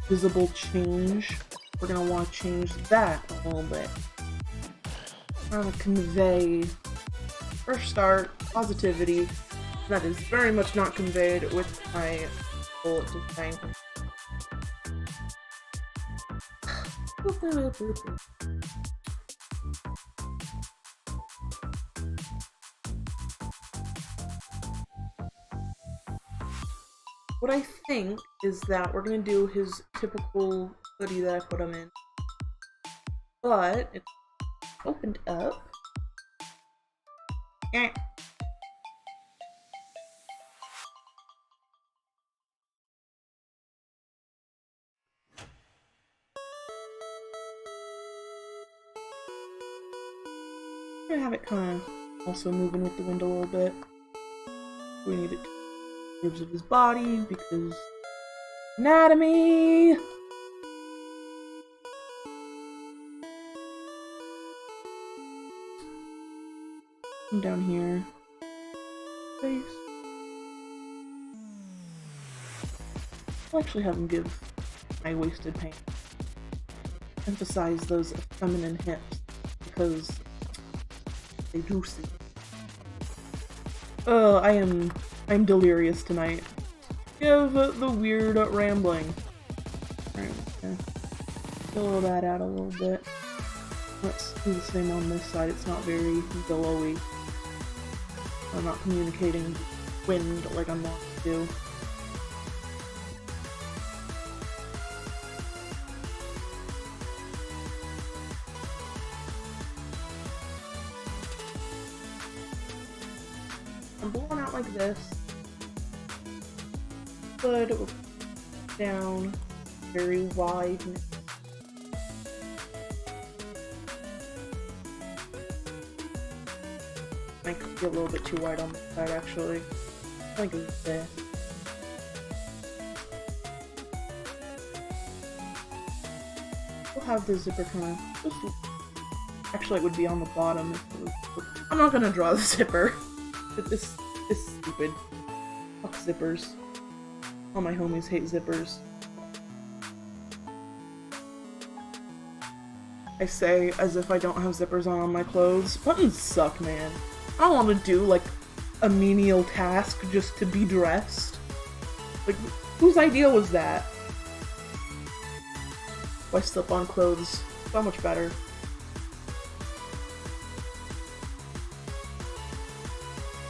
visible change, we're gonna want to change that a little bit. I'm gonna convey, fresh start, positivity. That is very much not conveyed with my bullet design. What I think is that we're gonna do his typical hoodie that I put him in, but it's opened up. Eh. I'm gonna have it kind of also moving with the wind a little bit. We need it moves of his body because anatomy. Come down here. Face. I'll actually have him give my wasted paint. Emphasize those feminine hips because they do see. I'm delirious tonight. Give the weird rambling. Alright, okay. Fill that out a little bit. Let's do the same on this side. It's not very billowy. I'm not communicating wind like I'm not to do. I'm blowing out like this. Good. Down. Very wide. Might be a little bit too wide on this side, actually. I think it's this. We'll have the zipper kind of. Actually, it would be on the bottom. If it was... I'm not gonna draw the zipper. This is stupid. Fuck zippers. All my homies hate zippers. I say as if I don't have zippers on my clothes. Buttons suck, man. I don't want to do, like, a menial task just to be dressed. Like, whose idea was that? Why slip on clothes? So much better.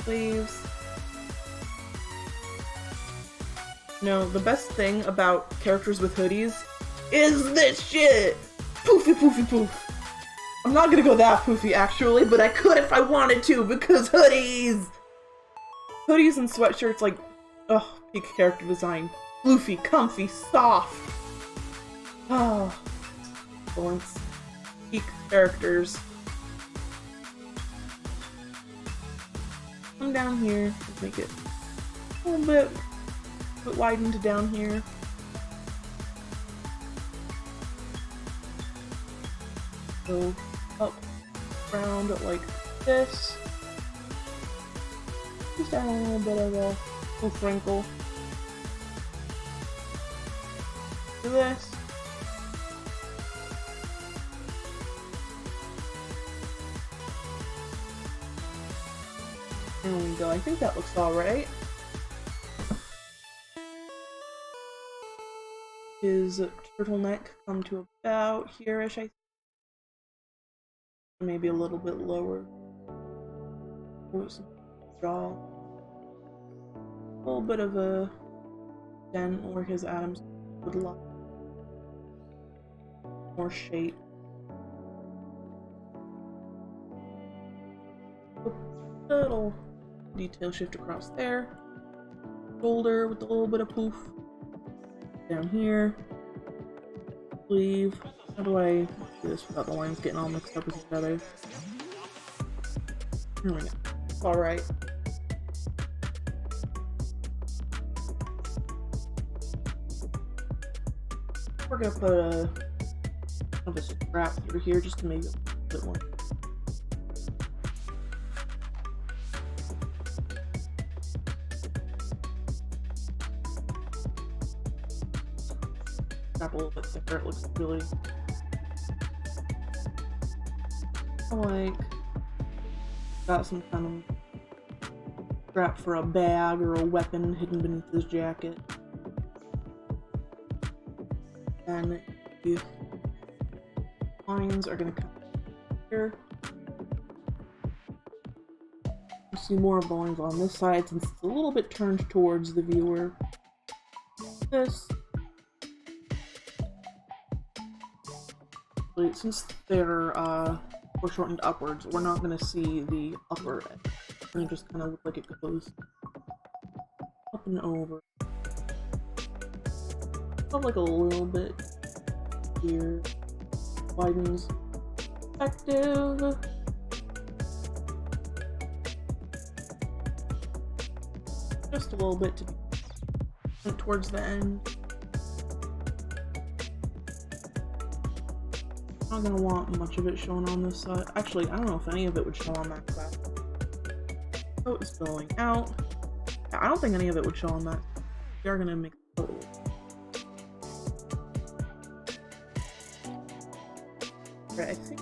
Sleeves. No, the best thing about characters with hoodies is this shit! Poofy poofy poof. I'm not gonna go that poofy actually, but I could if I wanted to because hoodies! Hoodies and sweatshirts, like, ugh, peak character design. Floofy, comfy, soft. Oh, excellence. Peak characters. Come down here, let's make it a little bit widened down here. Go up, round like this. Just add a little bit of a little wrinkle to this. There we go. I think that looks alright. His turtleneck come to about here-ish, I think. Maybe a little bit lower. Jaw. A little bit of a dent where his atoms would lie. More shape. little detail shift across there. Shoulder with a little bit of poof. Down here. Sleeve. How do I do this without the lines getting all mixed up with each other? There we go. Alright. We're gonna put a strap through here just to make it a bit more. Strap a little bit thicker, it looks really like got some kind of strap for a bag or a weapon hidden beneath his jacket. And the lines are going to come here. You see more of the lines on this side since it's a little bit turned towards the viewer. This. Since they're foreshortened upwards, we're not going to see the upper edge. It's going to just kind of look like it goes up and over. Like a little bit here. Widens perspective. Just a little bit to be towards the end. I'm not gonna want much of it shown on this side. Actually, I don't know if any of it would show on that side. Coat is billowing out. Yeah, I don't think any of it would show on that. We are gonna make the coat. Right, I think.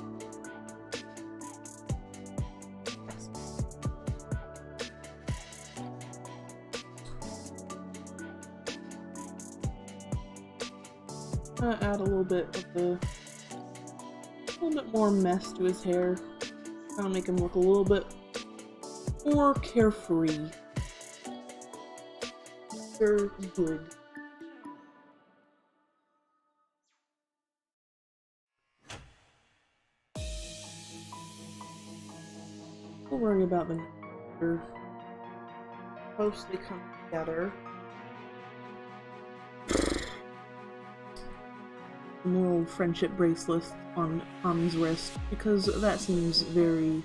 I'm gonna add a little bit more mess to his hair. Kind of make him look a little bit more carefree. They're good. Don't worry about the they're closely come together. Little friendship bracelets on Tommy's wrist, because that seems very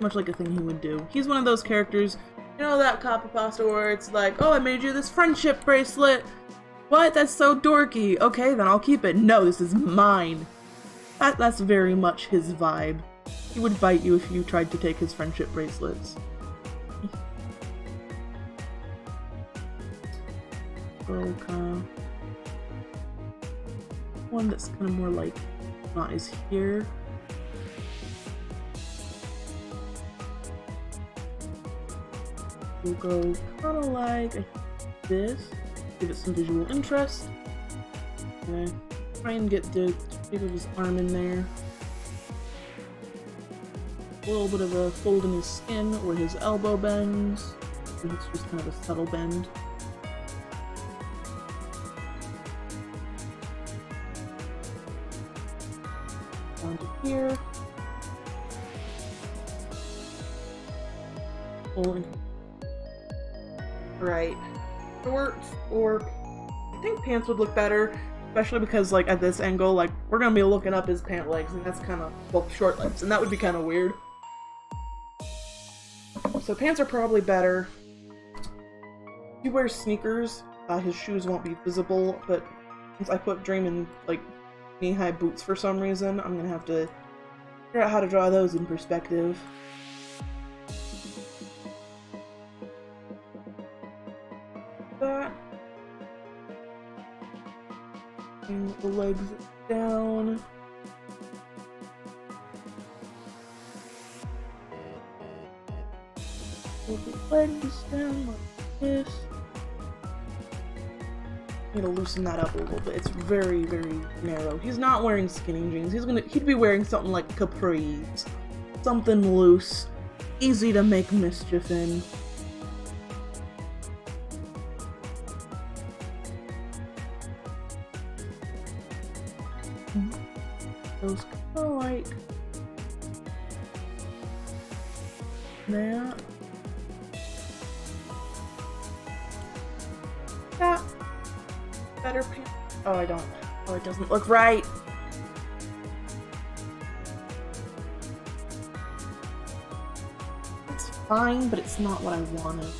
much like a thing he would do. He's one of those characters, you know, that copy pasta where it's like, oh, I made you this friendship bracelet. What? That's so dorky. Okay, then I'll keep it. No, this is mine. That's very much his vibe. He would bite you if you tried to take his friendship bracelets. Okay. One that's kind of more like not is here. We'll go kind of like this, give it some visual interest. Okay. Try and get the tip of his arm in there. A little bit of a fold in his skin where his elbow bends. And it's just kind of a subtle bend. Down to here. Right. Shorts, or I think pants would look better, especially because like at this angle, like we're gonna be looking up his pant legs, and that's kind of, well, short legs, and that would be kind of weird. So pants are probably better. If he wears sneakers, his shoes won't be visible, but since I put Dream in like knee-high boots for some reason, I'm gonna have to figure out how to draw those in perspective. That. Bring the legs down. Pull the legs down like this. I'm gonna loosen that up a little bit. It's very, very narrow. He's not wearing skinny jeans. He'd be wearing something like capris. Something loose. Easy to make mischief in. Those kind of like that. spider pants. Oh, I don't. Oh, it doesn't look right. It's fine, but it's not what I wanted.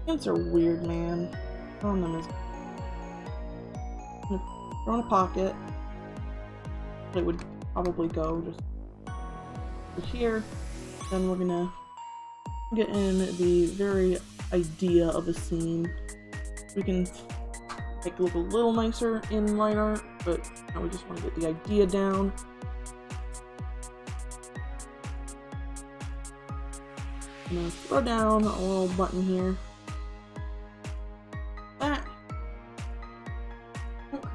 Pants are weird, man. Throwing them is. I'm gonna throw in a pocket. It would probably go just here. Then we're gonna get in the very idea of a scene. We can make it look a little nicer in line art, but now we just want to get the idea down. I'm gonna throw down a little button here.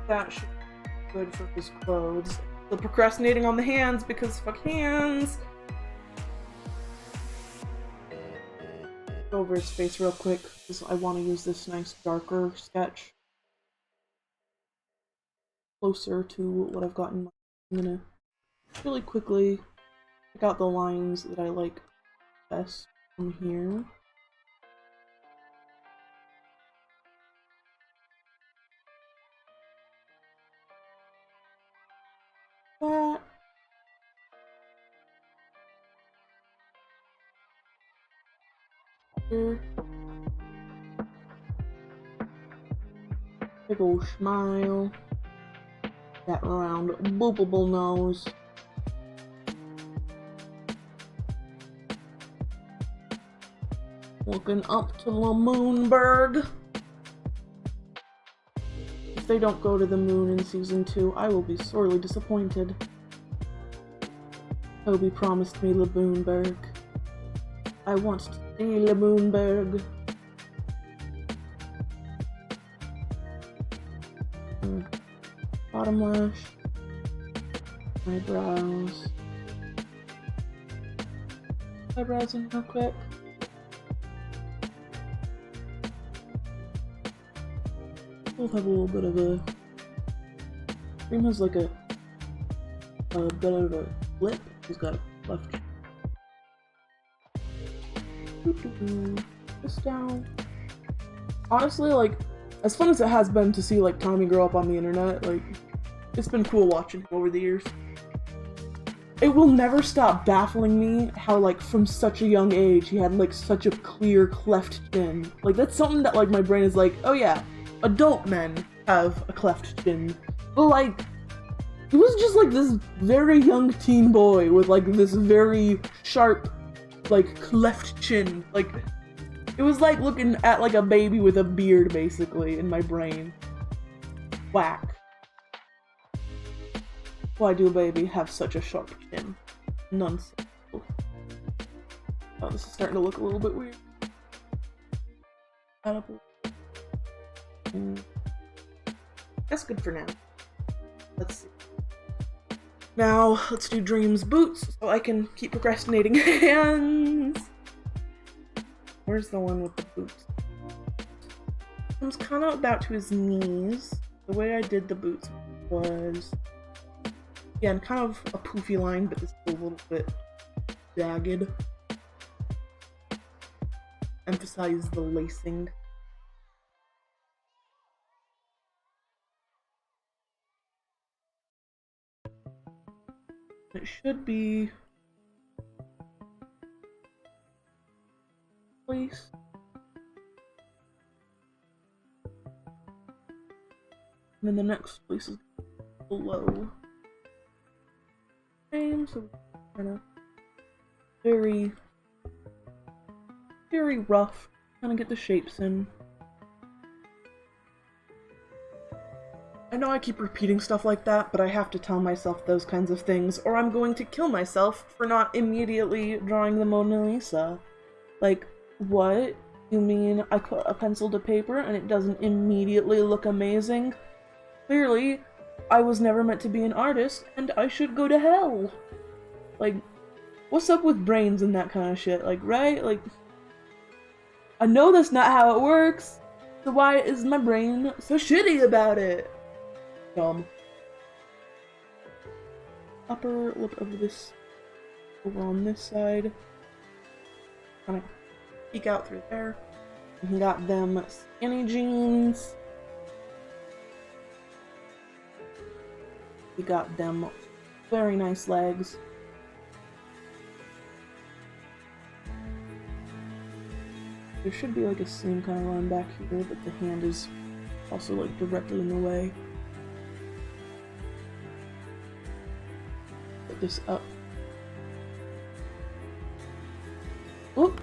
That should be good for his clothes. Still procrastinating on the hands because fuck hands. Go over his face real quick because I want to use this nice darker sketch closer to what I've got in mind. I'm gonna really quickly pick out the lines that I like best from here. That. Here. Big old smile. That round boopable nose. Looking up to Moonberg. If they don't go to the moon in season 2, I will be sorely disappointed. Toby promised me Moonberg. I want to see Moonberg. Bottom lash. Eyebrows. Eyebrows in real quick. Both have a little bit of a. Cream has like a bit of a lip. He's got a left. This down. Honestly, like, as fun as it has been to see like Tommy grow up on the internet, like, it's been cool watching him over the years. It will never stop baffling me how, like, from such a young age he had like such a clear cleft chin. Like, that's something that like my brain is like, oh yeah, adult men have a cleft chin. But like, he was just like this very young teen boy with like this very sharp, like, cleft chin. Like, it was like looking at like a baby with a beard, basically, in my brain. Whack. Why do a baby have such a sharp chin? Nonsense. Oh, this is starting to look a little bit weird. That's good for now. Let's see. Now, let's do Dream's boots so I can keep procrastinating hands. Where's the one with the boots? Comes kind of about to his knees. The way I did the boots was, again, kind of a poofy line, but it's a little bit jagged. Emphasize the lacing. It should be place. And then the next place is below. Same, so kind of very rough. Kind of get the shapes in. I know I keep repeating stuff like that, but I have to tell myself those kinds of things, or I'm going to kill myself for not immediately drawing the Mona Lisa. Like, what? You mean I put a pencil to paper and it doesn't immediately look amazing? Clearly, I was never meant to be an artist, and I should go to hell. Like, what's up with brains and that kind of shit? Like, right? Like, I know that's not how it works, so why is my brain so shitty about it? Dumb. Upper lip over this, over on this side. Kind of peek out through there. We got them skinny jeans. We got them very nice legs. There should be like a seam kind of run back here, but the hand is also like directly in the way. Put this up. Oop!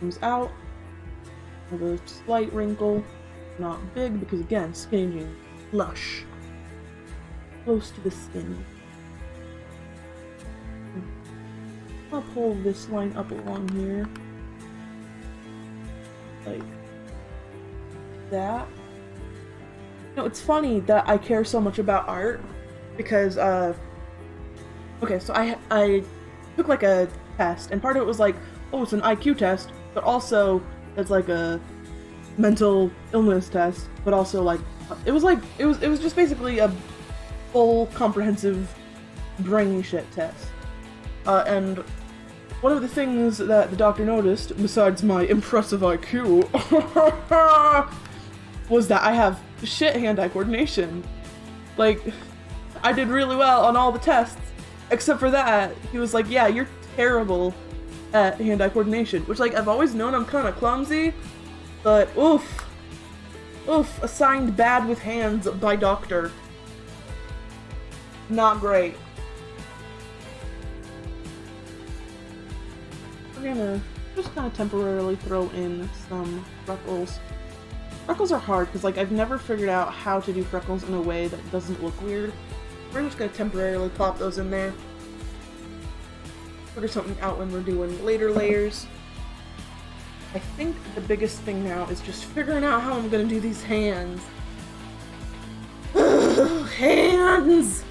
Comes out. With a slight wrinkle. Not big because again, skinny jeans. Lush. Close to the skin. I'll pull this line up along here. Like that. No, it's funny that I care so much about art because okay, so I took like a test, and part of it was like, oh, it's an IQ test, but also it's like a mental illness test, but also like it was just basically a full comprehensive brain shit test. And one of the things that the doctor noticed, besides my impressive IQ, was that I have shit hand-eye coordination. Like, I did really well on all the tests, except for that. He was like, yeah, you're terrible at hand-eye coordination, which, like, I've always known I'm kind of clumsy, but oof, assigned bad with hands by doctor. Not great. We're gonna just kind of temporarily throw in some freckles. Freckles are hard because, like, I've never figured out how to do freckles in a way that doesn't look weird. We're just gonna temporarily plop those in there. Figure something out when we're doing later layers. I think the biggest thing now is just figuring out how I'm gonna do these hands. Hands!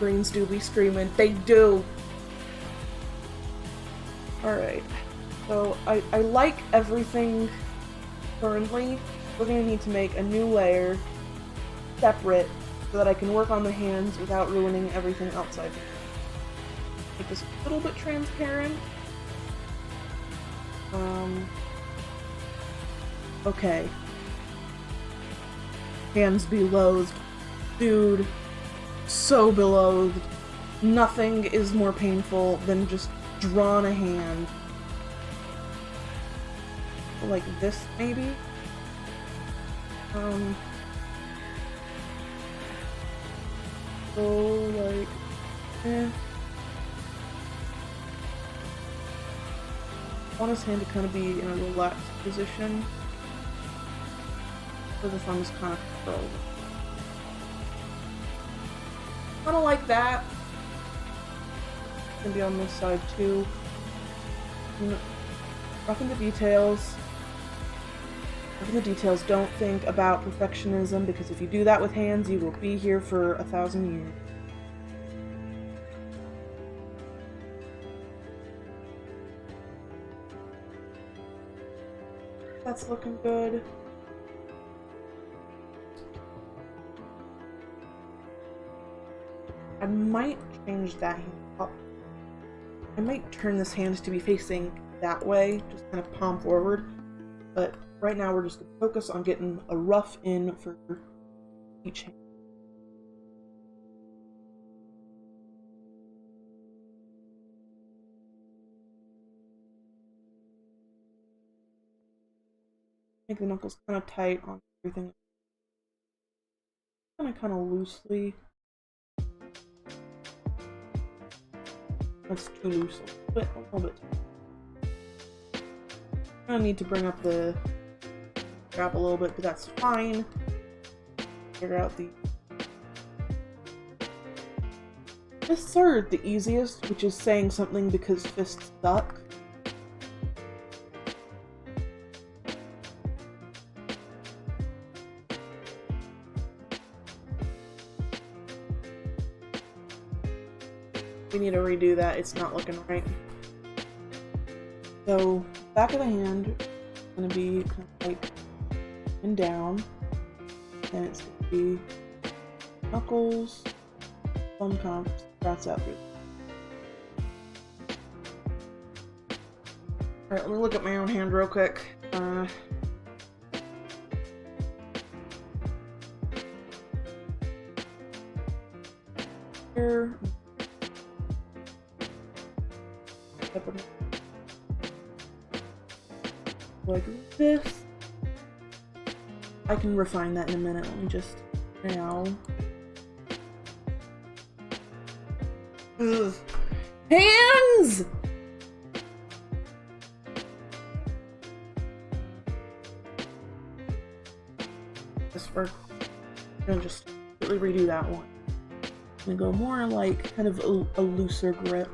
Brains do be screaming. They do! Alright, so I like everything currently. We're going to need to make a new layer separate so that I can work on the hands without ruining everything outside. Make this a little bit transparent. Okay. Hands be loathed. Dude, so beloathed. Nothing is more painful than just drawn a hand. Like this, maybe? So, like, I want his hand to kind of be in a relaxed position. So the thumb is kind of curled. Kind of like that. Gonna be on this side too. Roughing the details. Roughing the details. Don't think about perfectionism, because if you do that with hands, you will be here for 1,000 years. That's looking good. I might change that hand up. I might turn this hand to be facing that way, just kind of palm forward. But right now we're just going to focus on getting a rough in for each hand. Make the knuckles kind of tight on everything. Kind of loosely. That's too loose. A little bit. I need to bring up the strap a little bit, but that's fine. Figure out the. Fists are the easiest, which is saying something because fists suck. We need to redo that, it's not looking right. So, back of the hand is going to be kind of like and down. Then it's going to be knuckles, thumb kind of sprouts out through. Alright, let me look at my own hand real quick. Here. Like this. I can refine that in a minute. Let me just now. Ugh. Hands! We're gonna just completely redo that one. I'm gonna go more like kind of a looser grip.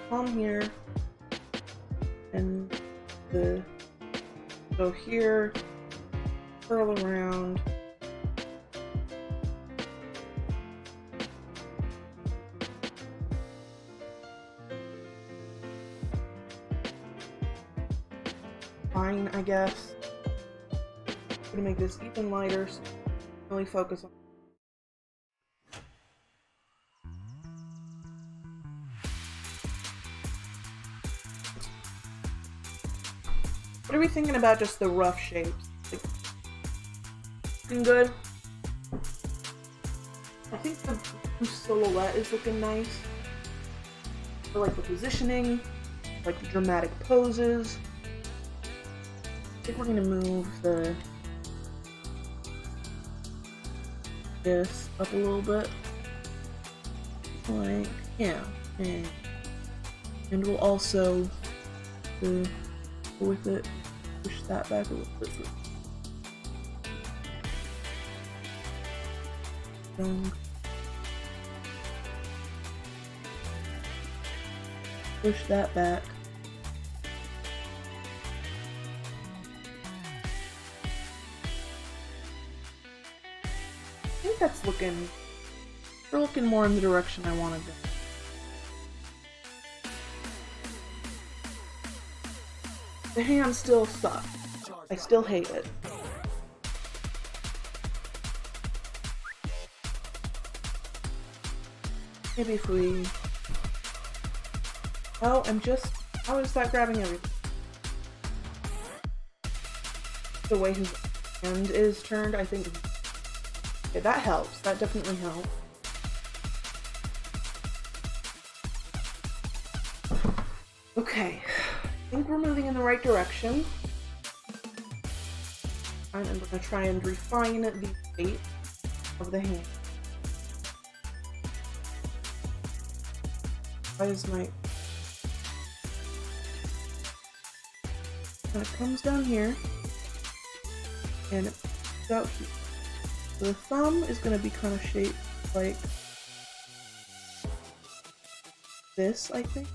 Palm here, and go here, curl around. Fine, I guess. I'm gonna make this even lighter so really focus on. What are we thinking about just the rough shapes? Like, looking good? I think the silhouette is looking nice. I like the positioning, like the dramatic poses. I think we're gonna move this up a little bit. Like, yeah. And we'll also go with it, push that back a little bit. Push that back. I think that's we're looking more in the direction I wanted to. The hand still sucks. I still hate it. Maybe if we... Oh, how is that grabbing everything? The way his hand is turned, I think... Okay, that helps. That definitely helps. Okay. I think we're moving in the right direction. And I'm going to try and refine the shape of the hand. Why is my... And it comes down here. And it comes out here. So the thumb is going to be kind of shaped like this, I think.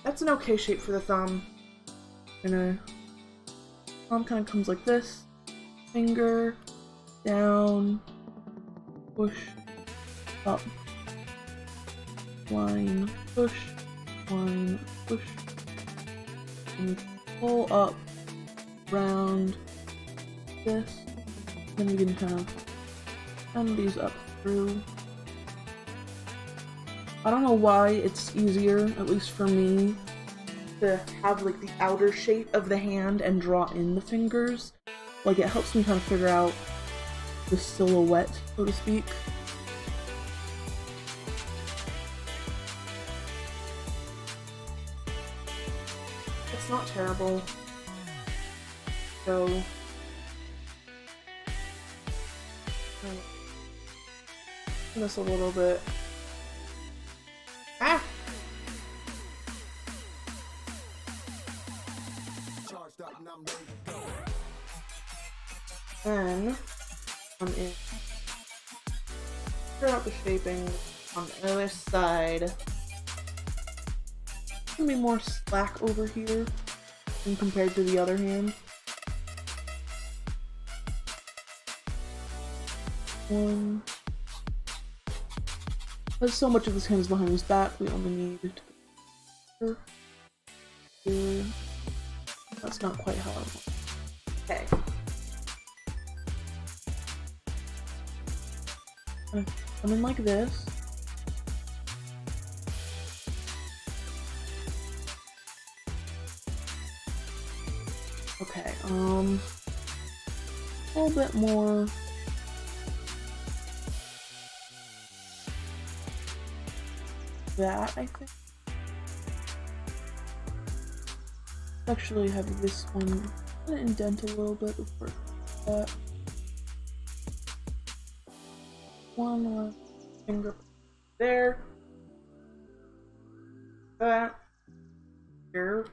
That's an okay shape for the thumb. And thumb kind of comes like this. Finger, down, push, up, line, push, and pull up, round, this. Then you can kind of send these up through. I don't know why it's easier, at least for me, to have like the outer shape of the hand and draw in the fingers. Like, it helps me kind of figure out the silhouette, so to speak. It's not terrible. So... this a little bit. Ah! Then I'm in. Figure out the shaping on the other side. It's gonna be more slack over here than compared to the other hand. One, Because so much of this hand is behind his back, we only need to here. That's not quite how I want it. Okay. I'm gonna come in like this. Okay, a little bit more. That, I think. Actually have this one gonna indent a little bit before that. One last finger there. That here.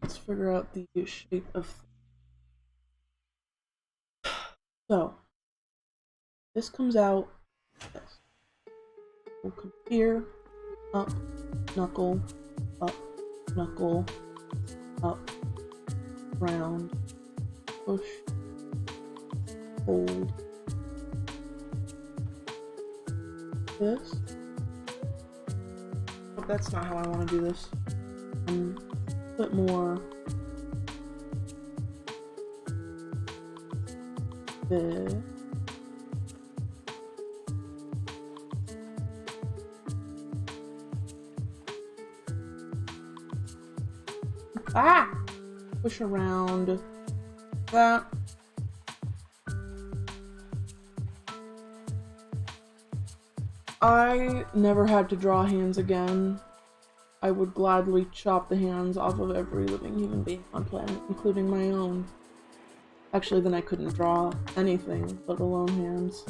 Let's figure out the shape of. So this comes out. This. We'll come here. Up, knuckle, up, knuckle, up, round, push, hold. This. Oh, that's not how I want to do this. A bit more. This. Ah! Push around that. I never had to draw hands again. I would gladly chop the hands off of every living human being on planet, including my own. Actually, then I couldn't draw anything, let alone hands.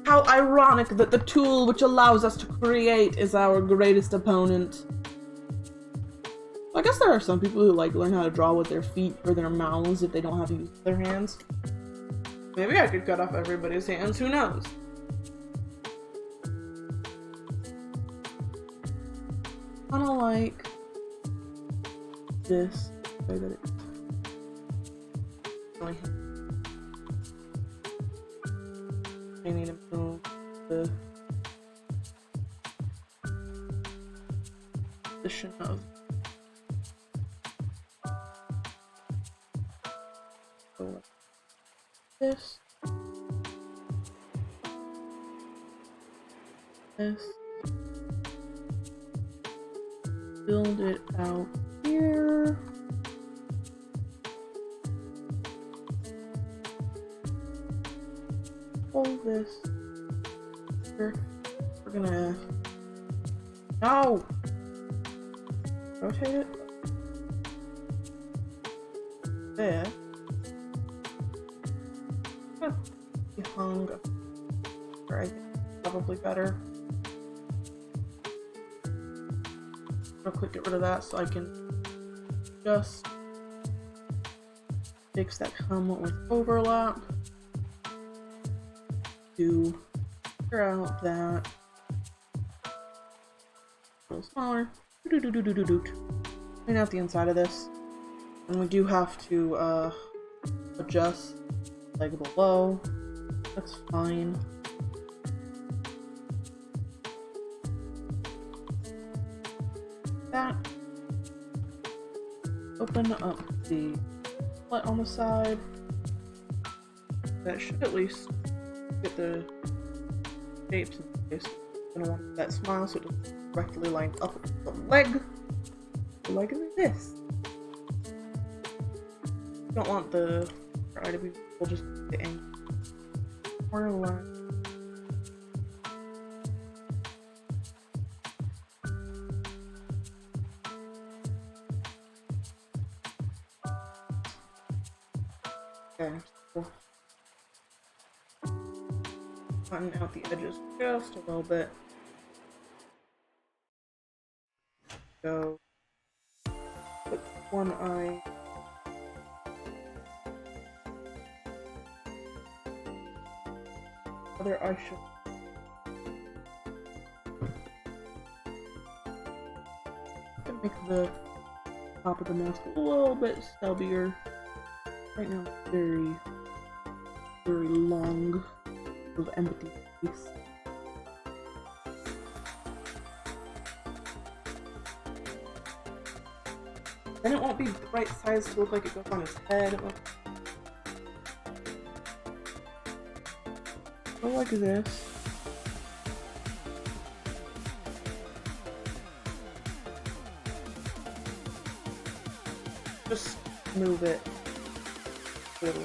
How ironic that the tool which allows us to create is our greatest opponent. I guess there are some people who like learn how to draw with their feet or their mouths if they don't have to use their hands. Maybe I could cut off everybody's hands, who knows? Kinda like this, way that it's really I need to move the position of this. Build it out here. Hold this here. We're gonna rotate it. There. Be hung or I think probably better. Real quick, get rid of that so I can just fix that come with overlap to figure out that a little smaller. Clean out the inside of this, and we do have to adjust leg below. That's fine. That. Open up the slit on the side. That should at least get the shapes in place. I'm gonna want that smile so it doesn't directly line up with the leg. The leg is like this. Don't want the eye to be we'll just the angle. Or line. Okay, so flatten out the edges just a little bit. Go put one eye. Other eye should. Gonna make the top of the mask a little bit stubbier. Right now, it's very, very long. of empty space. Then it won't be the right size to look like it goes on his head. It won't... Go like this. Just move it a little.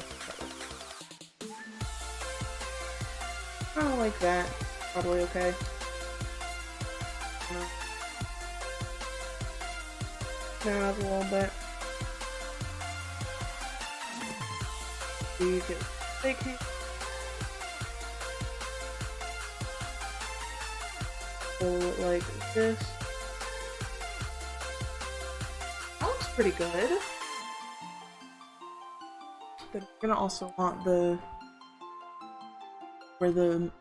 Kind of like that. Probably okay. Turn up a little bit. So you get big hand. Pull it like this. That looks pretty good. But you're gonna also want the where the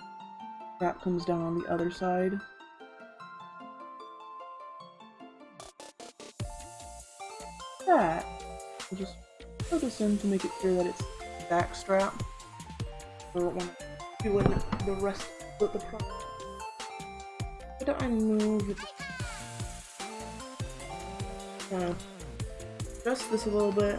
wrap comes down on the other side. That. I'll just throw this in to make it clear that it's the back strap. I don't want to do the rest of the product. Why don't I move it? Adjust this a little bit.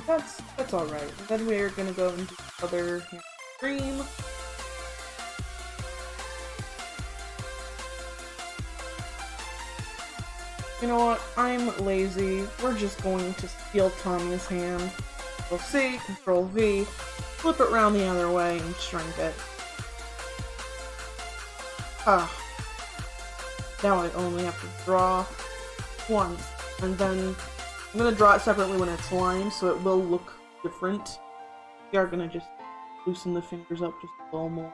That's alright. Then we're gonna go into the other green. You know what? I'm lazy. We're just going to steal Tommy's hand. Control C, Control V, flip it around the other way and shrink it. Now I only have to draw once, and then I'm gonna draw it separately when it's lined, so it will look different. We are gonna just loosen the fingers up just a little more.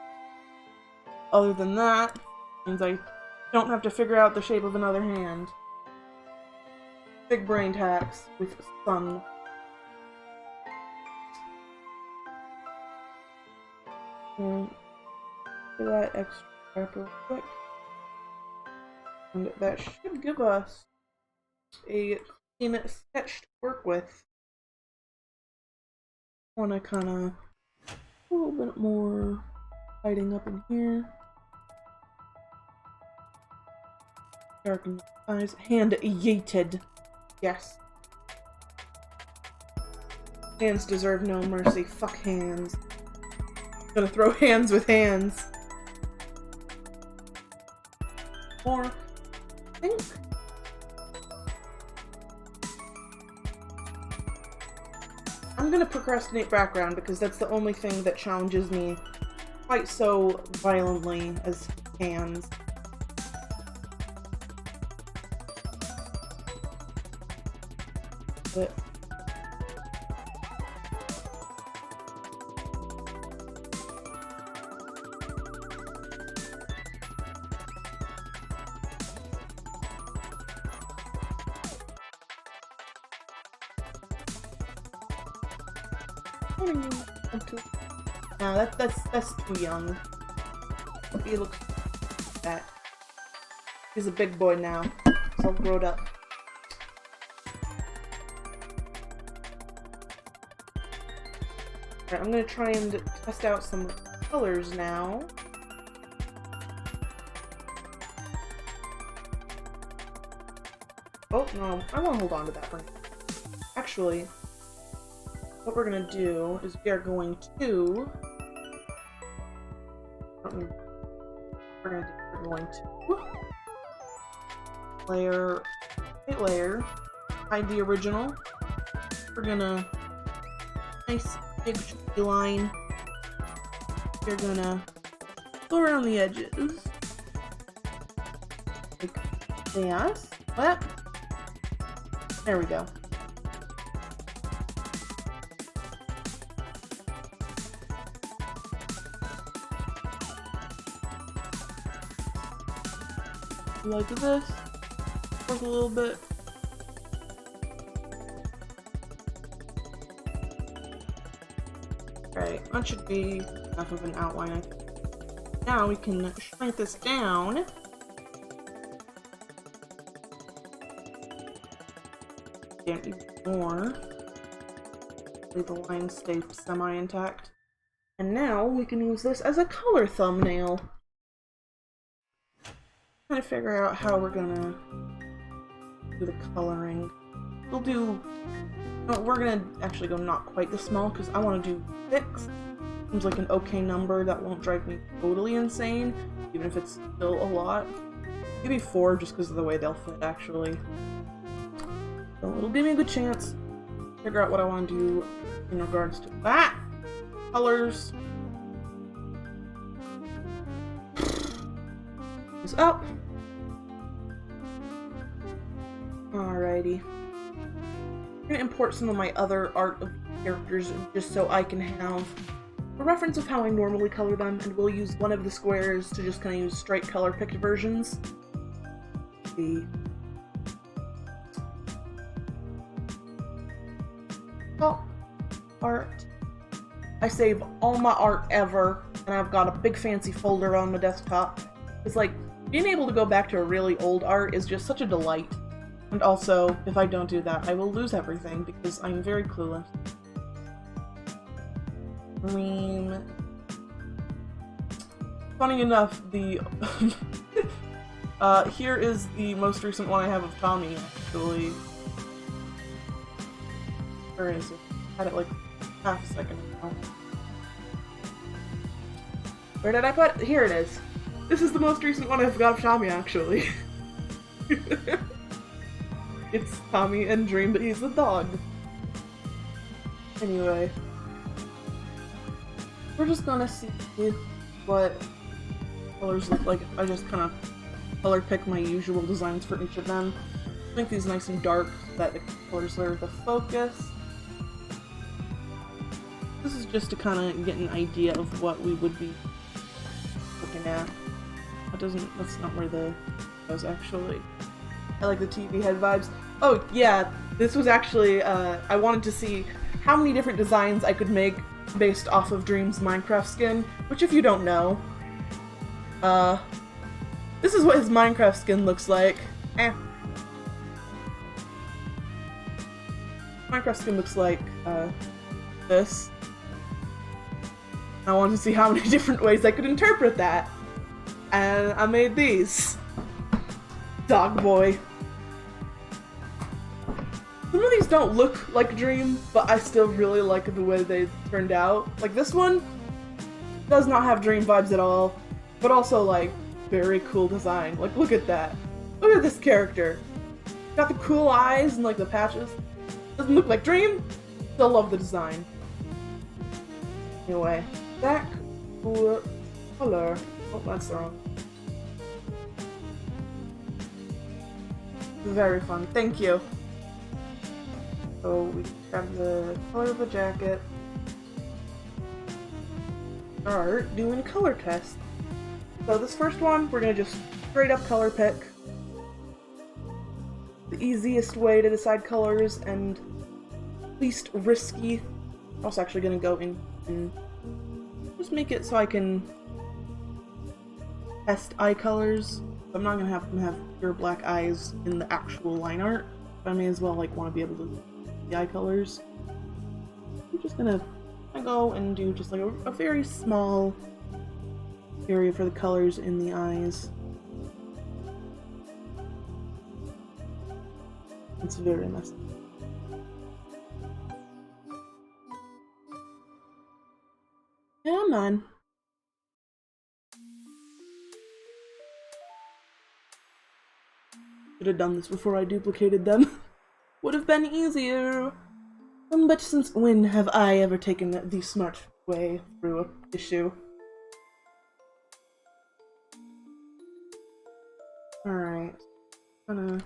Other than that, means I don't have to figure out the shape of another hand. Big brain tax with sun. And do that extra wrap real quick. And that should give us a clean sketch to work with. I want to kind of a little bit more lighting up in here. Darken the eyes. Hand yeeted. Yes. Hands deserve no mercy. Fuck hands. I'm gonna throw hands with hands. More. I think. I'm gonna procrastinate background because that's the only thing that challenges me quite so violently as hands. But no, that's too young. He looks like that. He's a big boy now. He's all grown up. Alright, I'm gonna try and test out some colors now. Oh, no, I want to hold on to that for now. Actually, what we're gonna do is we are going to... layer, hide the original. We're gonna nice big line. You're gonna go around the edges like this. What? There we go. Like this. Work a little bit. Right, that should be enough of an outline, I think. Now we can shrink this down. Get even more. Leave the lines stay semi-intact. And now we can use this as a color thumbnail. Trying to figure out how we're gonna do the coloring. We'll do. No, we're gonna actually go not quite this small because I want to do 6. Seems like an okay number that won't drive me totally insane, even if it's still a lot. Maybe 4 just because of the way they'll fit, actually. So it'll give me a good chance to figure out what I want to do in regards to that. Colors. Is up. Alrighty. I'm gonna import some of my other art of characters just so I can have a reference of how I normally color them, and we'll use one of the squares to just kind of use straight color picked versions. Let's see. Oh, art. I save all my art ever, and I've got a big fancy folder on my desktop. It's like, being able to go back to a really old art is just such a delight. And also, if I don't do that, I will lose everything because I'm very clueless. Green. Funny enough, the here is the most recent one I have of Tommy, actually. Where is it? I had it like half a second ago. Where did I put it? Here it is. This is the most recent one I've got of Tommy, actually. It's Tommy and Dream, but he's a dog. Anyway. We're just gonna see what colors look like. I just kind of color pick my usual designs for each of them. Make these nice and dark so that the colors are the focus. This is just to kind of get an idea of what we would be looking at. That's not where the goes actually. I like the TV head vibes. Oh yeah, this was actually, I wanted to see how many different designs I could make based off of Dream's Minecraft skin, which if you don't know, this is what his Minecraft skin looks like. Minecraft skin looks like, this. I wanted to see how many different ways I could interpret that. And I made these. Dog boy. Some of these don't look like Dream, but I still really like the way they turned out. Like this one does not have Dream vibes at all, but also like very cool design. Like look at that. Look at this character. Got the cool eyes and like the patches. Doesn't look like Dream. Still love the design. Anyway, that cool color. Oh, that's wrong. Very fun. Thank you. So we grab the color of the jacket. Start doing color tests. So this first one, we're gonna just straight up color pick. The easiest way to decide colors and least risky. I'm also actually gonna go in and just make it so I can test eye colors. I'm not gonna have them have pure black eyes in the actual line art, but I may as well like want to be able to see the eye colors. I'm just gonna go and do just like a very small area for the colors in the eyes. It's very messy. Yeah, man. Should have done this before I duplicated them. Would have been easier. But since when have I ever taken the smart way through an issue? Alright. Gonna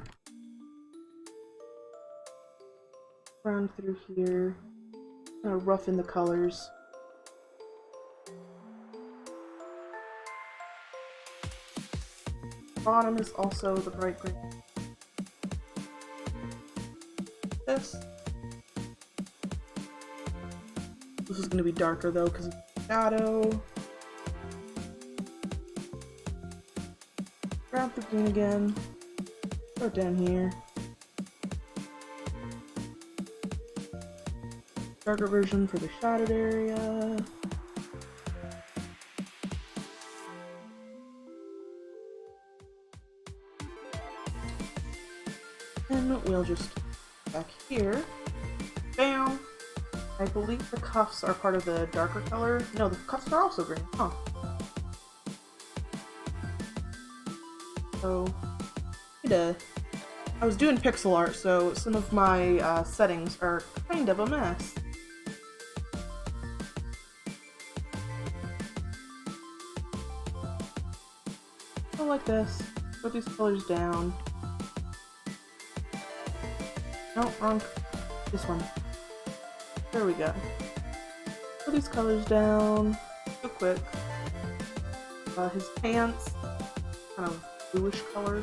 run through here. Gonna roughen the colors. Bottom is also the bright green. This. This is gonna be darker though because of the shadow. Grab the green again. Throw it down here. Darker version for the shadowed area. And we'll just back here. Bam! I believe the cuffs are part of the darker color. No, the cuffs are also green. Huh. So, I was doing pixel art, so some of my settings are kind of a mess. So like this. Put these colors down. No, wrong. This one. There we go. Put these colors down real quick. His pants, kind of bluish color.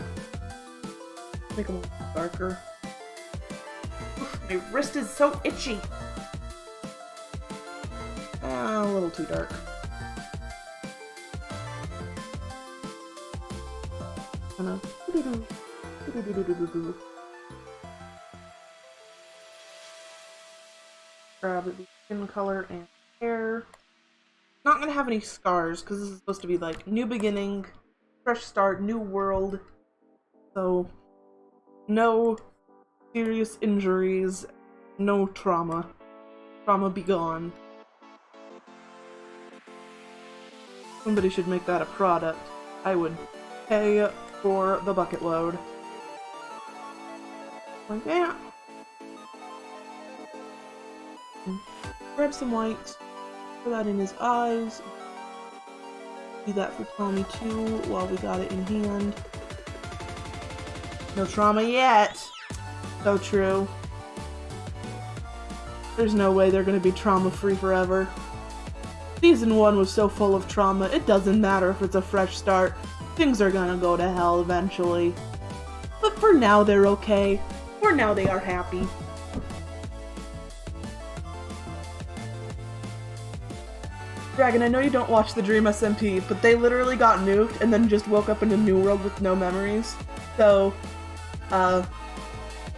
Make them a little darker. Oof, my wrist is so itchy. A little too dark. Kind of. Grab the skin color and hair. Not gonna have any scars because this is supposed to be like new beginning, fresh start, new world. So no serious injuries, no trauma. Trauma be gone. Somebody should make that a product. I would pay for the bucket load. Like that. Grab some white, put that in his eyes. Do that for Tommy too while we got it in hand. No trauma yet! So true. There's no way they're gonna be trauma-free forever. Season 1 was so full of trauma, it doesn't matter if it's a fresh start. Things are gonna go to hell eventually. But for now they're okay. For now they are happy. Dragon, I know you don't watch the Dream SMP, but they literally got nuked and then just woke up in a new world with no memories. So,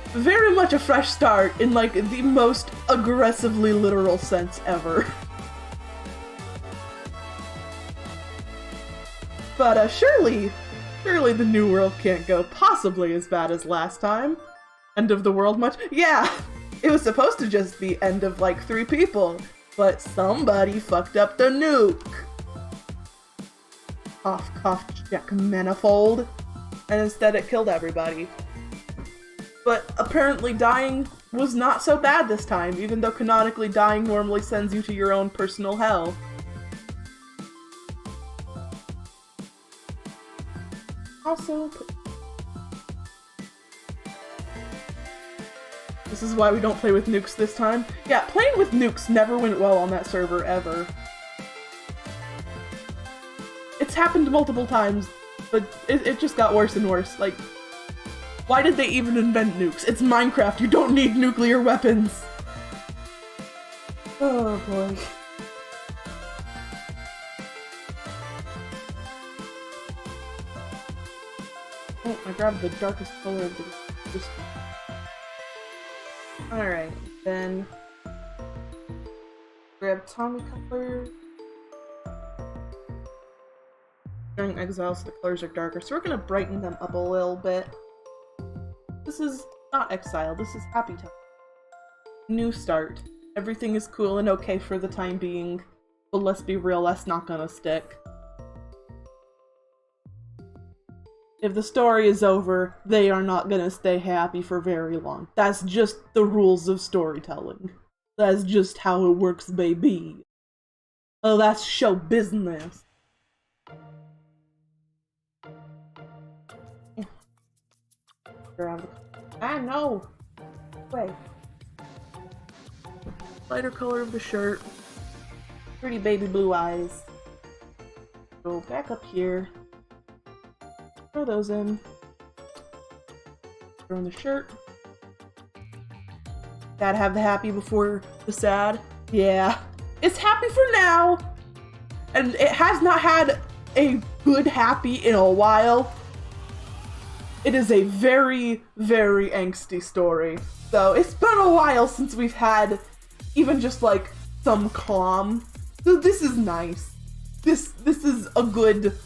very much a fresh start in like the most aggressively literal sense ever. But surely the new world can't go possibly as bad as last time. End of the world much? Yeah! It was supposed to just be end of like 3 people. But somebody fucked up the nuke. Cough, cough, check manifold. And instead it killed everybody. But apparently dying was not so bad this time, even though canonically dying normally sends you to your own personal hell. Also, this is why we don't play with nukes this time. Yeah, playing with nukes never went well on that server, ever. It's happened multiple times, but it just got worse and worse. Like, why did they even invent nukes? It's Minecraft, you don't need nuclear weapons! Oh boy. Oh, I grabbed the darkest color of the... Alright, then grab Tommy color. During exile, so the colors are darker, so we're gonna brighten them up a little bit. This is not exile, this is happy time. New start. Everything is cool and okay for the time being, but let's be real, that's not gonna stick. If the story is over, they are not gonna stay happy for very long. That's just the rules of storytelling. That's just how it works, baby. Oh, that's show business. Ah, no! Wait. Lighter color of the shirt. Pretty baby blue eyes. Go back up here. Throw those in. Throw in the shirt. Gotta have the happy before the sad. Yeah. It's happy for now, and it has not had a good happy in a while. It is a very, very angsty story. So it's been a while since we've had even just like some calm. So this is nice. This is a good,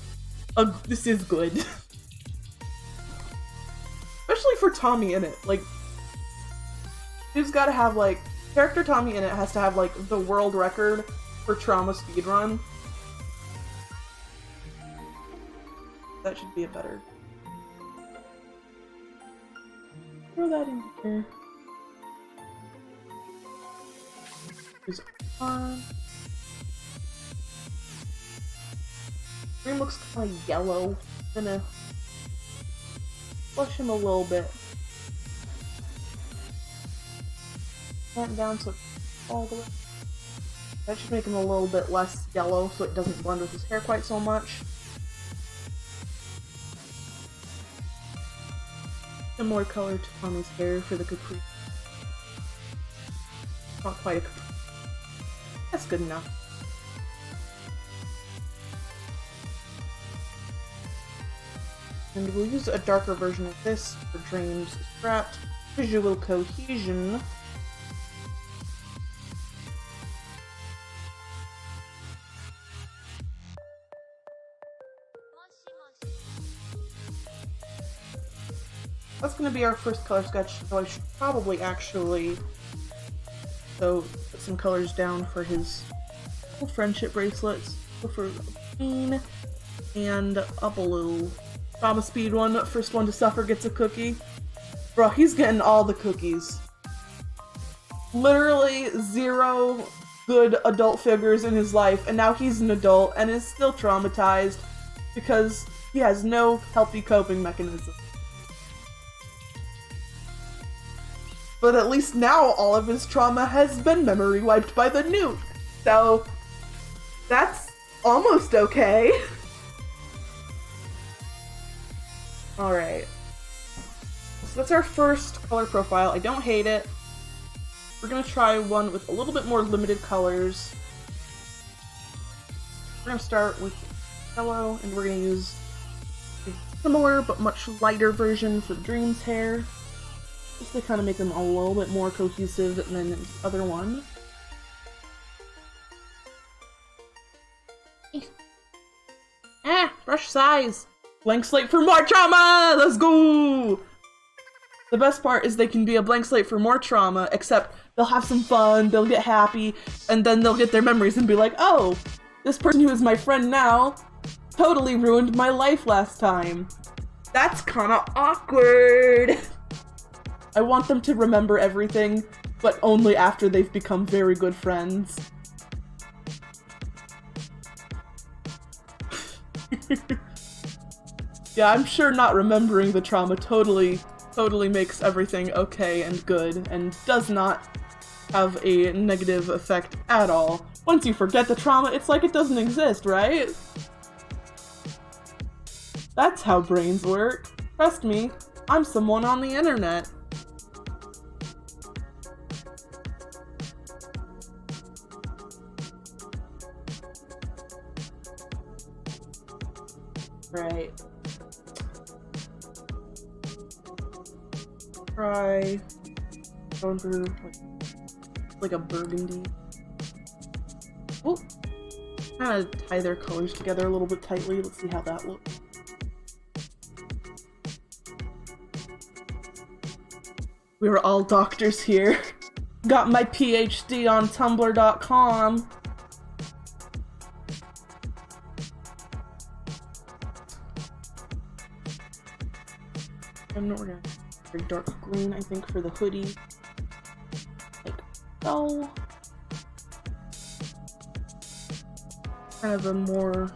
this is good. Especially for Tommy in it. Like, you've got to have like, character Tommy in it has to have like the world record for trauma speedrun. That should be a better. Throw that in here. His arm. Green looks kind of yellow. I'm gonna flush him a little bit. That down so all the way. That should make him a little bit less yellow so it doesn't blend with his hair quite so much. Similar color to Tommy's hair for the capri. Not quite a capri. That's good enough. And we'll use a darker version of this for Dream's Scrapped Visual Cohesion. That's going to be our first color sketch, so I should probably actually put some colors down for his friendship bracelets. Go for a green and a blue. Trauma speed one, first one to suffer gets a cookie. Bro, he's getting all the cookies. Literally 0 good adult figures in his life, and now he's an adult and is still traumatized because he has no healthy coping mechanism. But at least now all of his trauma has been memory wiped by the nuke. So that's almost okay. Alright. So that's our first color profile. I don't hate it. We're gonna try one with a little bit more limited colors. We're gonna start with yellow, and we're gonna use a similar but much lighter version for Dream's hair. Just to kind of make them a little bit more cohesive than the other one. Brush size! Blank slate for more trauma! Let's go! The best part is they can be a blank slate for more trauma, except they'll have some fun, they'll get happy, and then they'll get their memories and be like, oh, this person who is my friend now totally ruined my life last time. That's kinda awkward! I want them to remember everything, but only after they've become very good friends. Yeah, I'm sure not remembering the trauma totally makes everything okay and good, and does not have a negative effect at all. Once you forget the trauma, it's like it doesn't exist, right? That's how brains work. Trust me, I'm someone on the internet. Right. Try going for like a burgundy. Oh, kind of tie their colors together a little bit tightly. Let's see how that looks. We were all doctors here. Got my PhD on Tumblr.com. And we're gonna very dark green, I think, for the hoodie. Like so. Kind of a more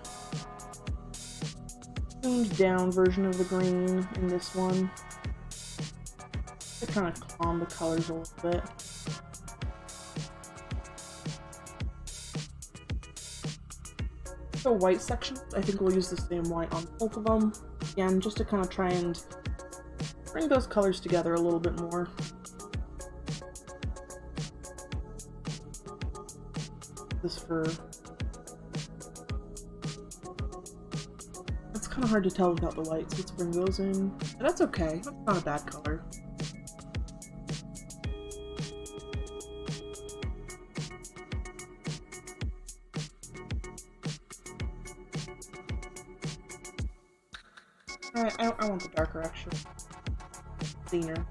tuned down version of the green in this one. To kind of calm the colors a little bit. The white sections, I think we'll use the same white on both of them. Again, just to kind of try and bring those colors together a little bit more. this for... It's kind of hard to tell without the white, so let's bring those in. But that's okay. That's not a bad color. I want the darker, actually. Cleaner.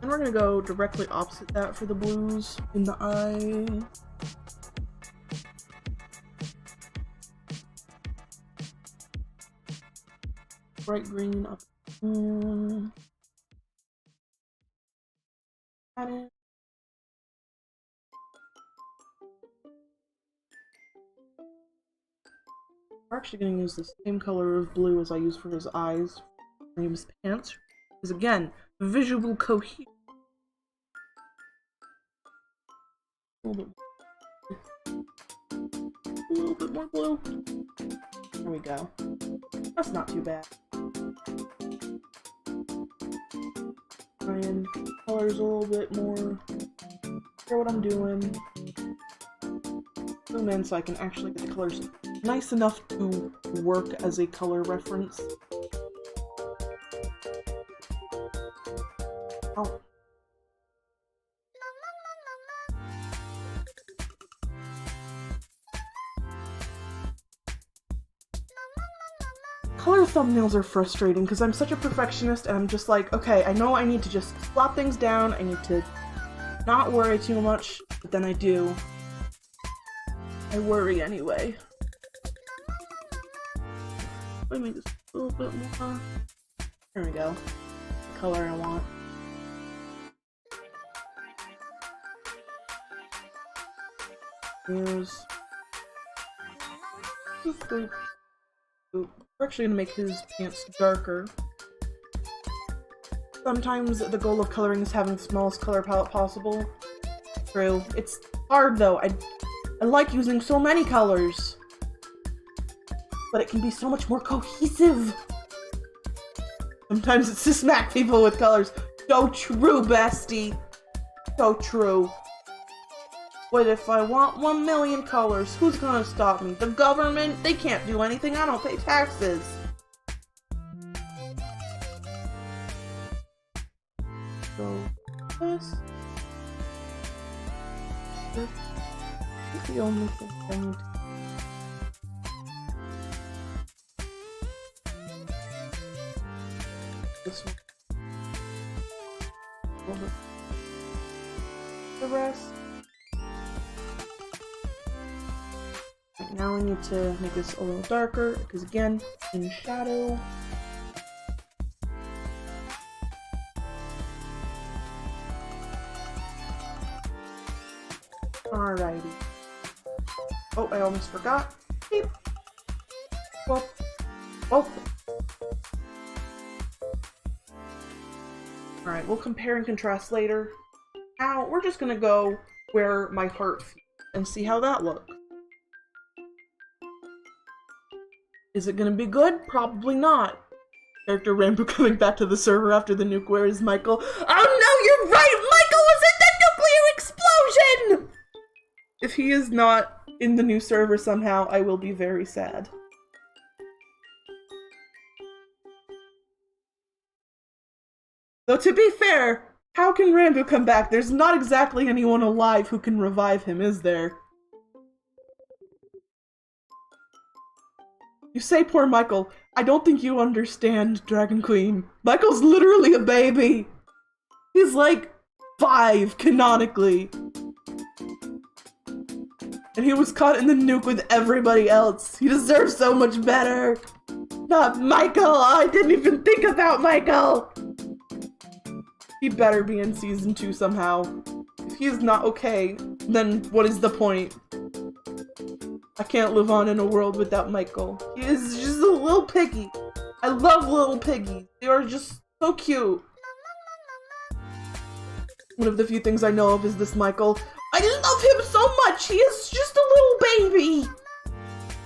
And we're gonna go directly opposite that for the blues in the eye. Bright green up. Got it. We're actually going to use the same color of blue as I used for his eyes for his pants. Because again, visual coherence. A little bit more blue. There we go. That's not too bad. Trying colors a little bit more. Hear what I'm doing. Zoom in so I can actually get the colors nice enough to work as a color reference. Oh. Color thumbnails are frustrating because I'm such a perfectionist and I'm just like, okay, I know I need to just slap things down, I need to not worry too much, but then I do. I worry anyway. Let me just a little bit more. There we go. The color I want. Here's... We're actually gonna make his pants darker. Sometimes the goal of coloring is having the smallest color palette possible. True. It's hard though. I like using so many colors. But it can be so much more cohesive. Sometimes it's to smack people with colors. So true, bestie. So true. What if I want 1 million colors? Who's gonna stop me? The government? They can't do anything. I don't pay taxes. So, this. This is the only thing I need to. This one. The rest. Right, now we need to make this a little darker because again, in shadow. Alrighty. Oh, I almost forgot. Beep. Whoop. Whoop. Alright, we'll compare and contrast later. Now, we're just gonna go where my heart feels and see how that looks. Is it gonna be good? Probably not. Character Rambo coming back to the server after the nuke. Where is Michael? Oh no, you're right! Michael was in the nuclear explosion! If he is not in the new server somehow, I will be very sad. Though to be fair, how can Rambo come back? There's not exactly anyone alive who can revive him, is there? You say poor Michael. I don't think you understand, Dragon Queen. Michael's literally a baby. He's like 5, canonically. And he was caught in the nuke with everybody else. He deserves so much better. Not Michael! I didn't even think about Michael! He better be in season 2 somehow. If he is not okay, then what is the point? I can't live on in a world without Michael. He is just a little piggy. I love little piggies. They are just so cute. One of the few things I know of is this Michael. I love him so much! He is just a little baby!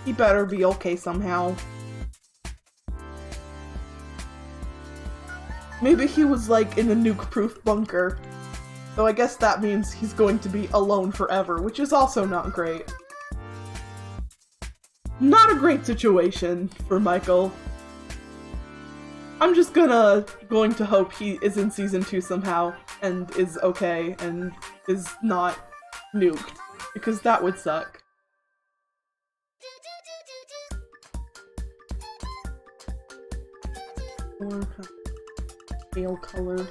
He better be okay somehow. Maybe he was like in a nuke-proof bunker. So I guess that means he's going to be alone forever, which is also not great. Not a great situation for Michael. I'm just going to hope he is in season 2 somehow and is okay and is not nuked, because that would suck. Or pale colored.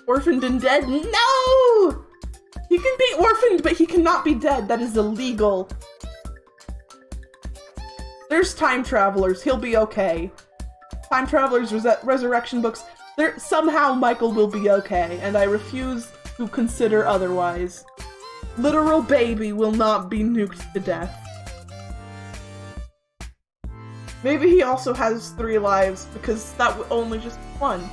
Orphaned and dead? No! He can be orphaned, but he cannot be dead. That is illegal. There's time travelers. He'll be okay. Time travelers, resurrection books. Somehow Michael will be okay, and I refuse to consider otherwise. Literal baby will not be nuked to death. Maybe he also has 3 lives, because that only just one.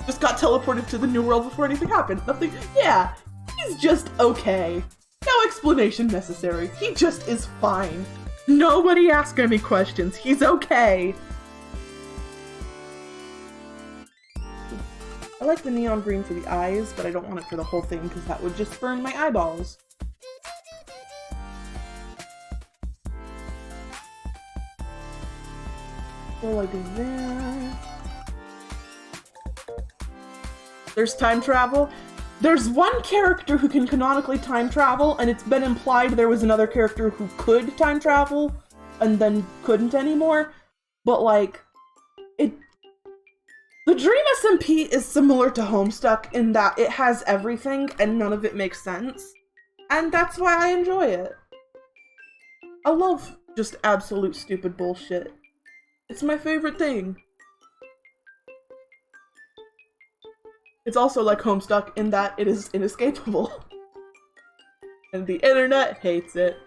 Just got teleported to the new world before anything happened. Nothing. Yeah, he's just okay. No explanation necessary. He just is fine. Nobody ask any questions. He's okay. I like the neon green for the eyes, but I don't want it for the whole thing because that would just burn my eyeballs. So like that. There's time travel. There's one character who can canonically time travel, and it's been implied there was another character who could time travel and then couldn't anymore. But like, the Dream SMP is similar to Homestuck in that it has everything and none of it makes sense. And that's why I enjoy it. I love just absolute stupid bullshit. It's my favorite thing. It's also like Homestuck in that it is inescapable. And the internet hates it.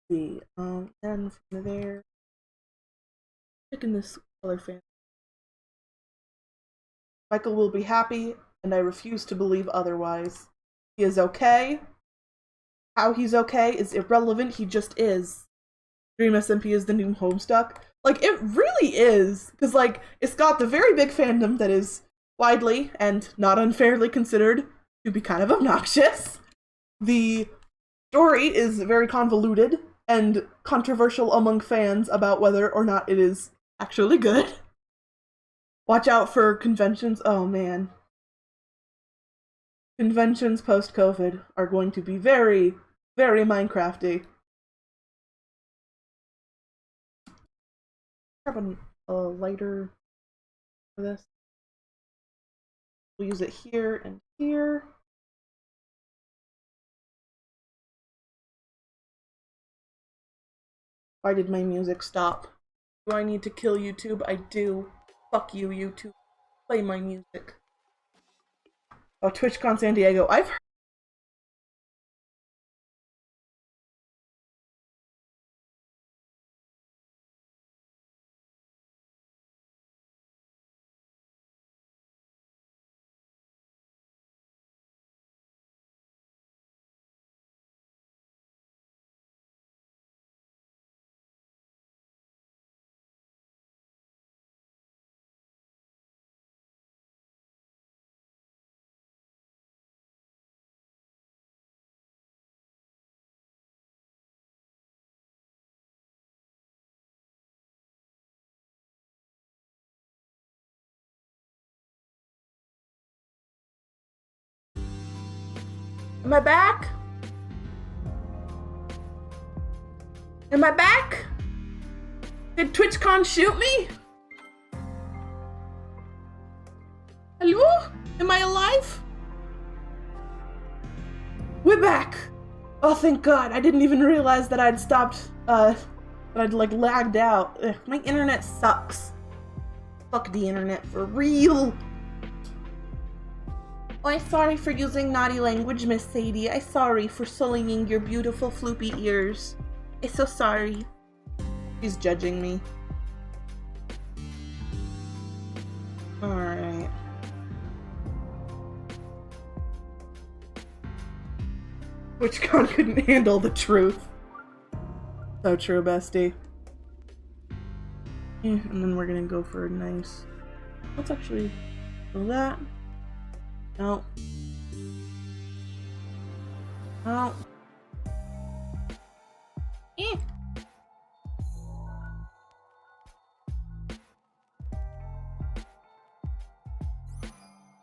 See, and from there, picking this color fan. Michael will be happy, and I refuse to believe otherwise. He is okay. How he's okay is irrelevant, he just is. Dream SMP is the new Homestuck. Like, it really is, because, like, it's got the very big fandom that is widely and not unfairly considered to be kind of obnoxious. The story is very convoluted and controversial among fans about whether or not it is actually good. Watch out for conventions. Oh, man. Conventions post-COVID are going to be very, very Minecrafty. Grab a lighter for this. We'll use it here and here. Why did my music stop? Do I need to kill YouTube? I do. Fuck you, YouTube. Play my music. Oh, TwitchCon San Diego. I've heard. Am I back? Am I back? Did TwitchCon shoot me? Hello? Am I alive? We're back! Oh, thank God. I didn't even realize that I'd stopped, that I'd, like, lagged out. Ugh, my internet sucks. Fuck the internet for real. Oh, I'm sorry for using naughty language, Miss Sadie. I'm sorry for sullying your beautiful floopy ears. I'm so sorry. She's judging me. Alright. WitchCon couldn't handle the truth. So true, bestie. Yeah, and then we're gonna go for a nice... Let's actually do that. No. No. Eh.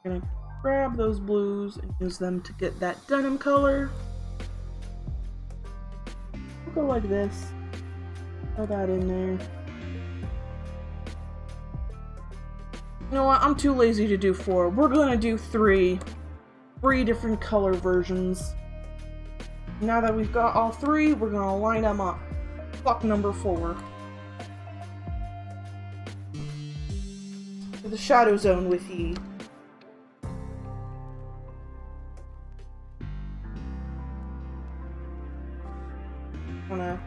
Gonna grab those blues and use them to get that denim color. We'll go like this. Throw that in there. You know what? I'm too lazy to do 4. We're gonna do 3. 3 different color versions. Now that we've got all 3, we're gonna line them up. Fuck number 4. To the shadow zone with ye. Gonna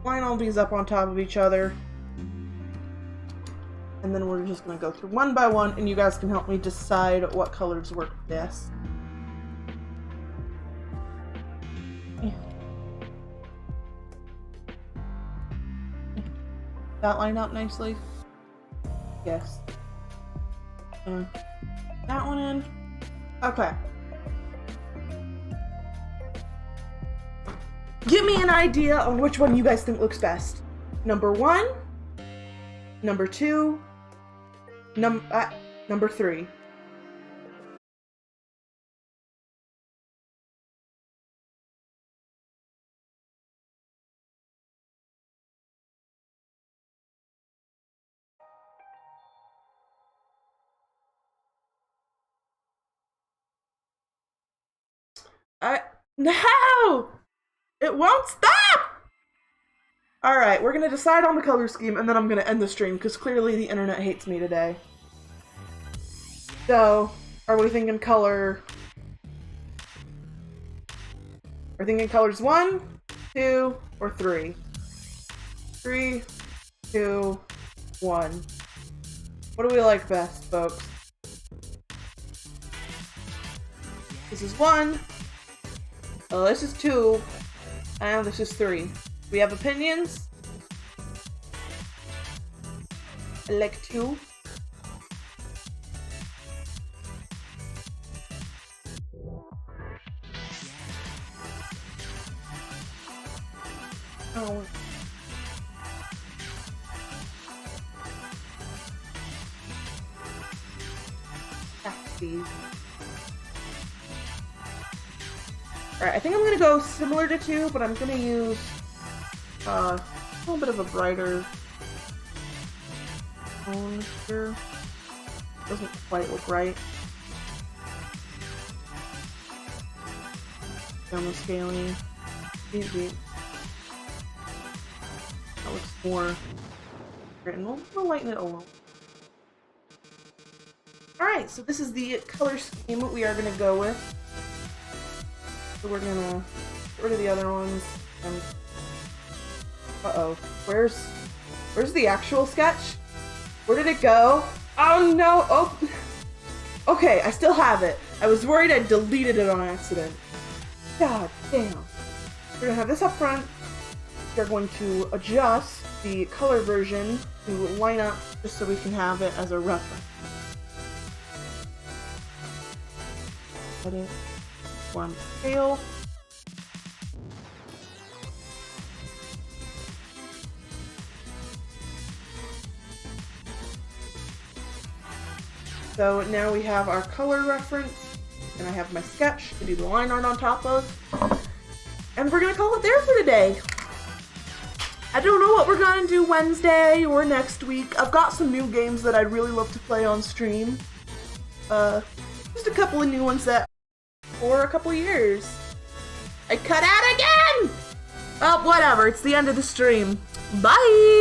line all these up on top of each other. And then we're just gonna go through one by one, and you guys can help me decide what colors work best. That line up nicely? Yes. That one in. Okay. Give me an idea on which one you guys think looks best. Number 1, number 2, number 3. No! It won't stop! Alright, we're gonna decide on the color scheme, and then I'm gonna end the stream, because clearly the internet hates me today. So, are we thinking color... We're thinking colors 1, 2, or 3? 3, 2, 1. What do we like best, folks? This is 1. Oh, this is 2. And this is 3. We have opinions? I like 2. Oh. Taxis. Alright, I think I'm gonna go similar to 2, but I'm gonna use a little bit of a brighter tone here. Doesn't quite look right. Down the scaling. Easy. That looks more written. We'll lighten it a little. Alright, so this is the color scheme we are gonna go with. So we're gonna get rid of the other ones. And uh-oh. Where's the actual sketch? Where did it go? Oh no! Oh! Okay, I still have it. I was worried I deleted it on accident. God damn. We're gonna have this up front. We're going to adjust the color version to line up just so we can have it as a reference. Put it on scale. So now we have our color reference, and I have my sketch to do the line art on top of. And we're gonna call it there for today. I don't know what we're gonna do Wednesday or next week. I've got some new games that I'd really love to play on stream. Just a couple of new ones that for a couple years. I cut out again! Oh, whatever. It's the end of the stream. Bye!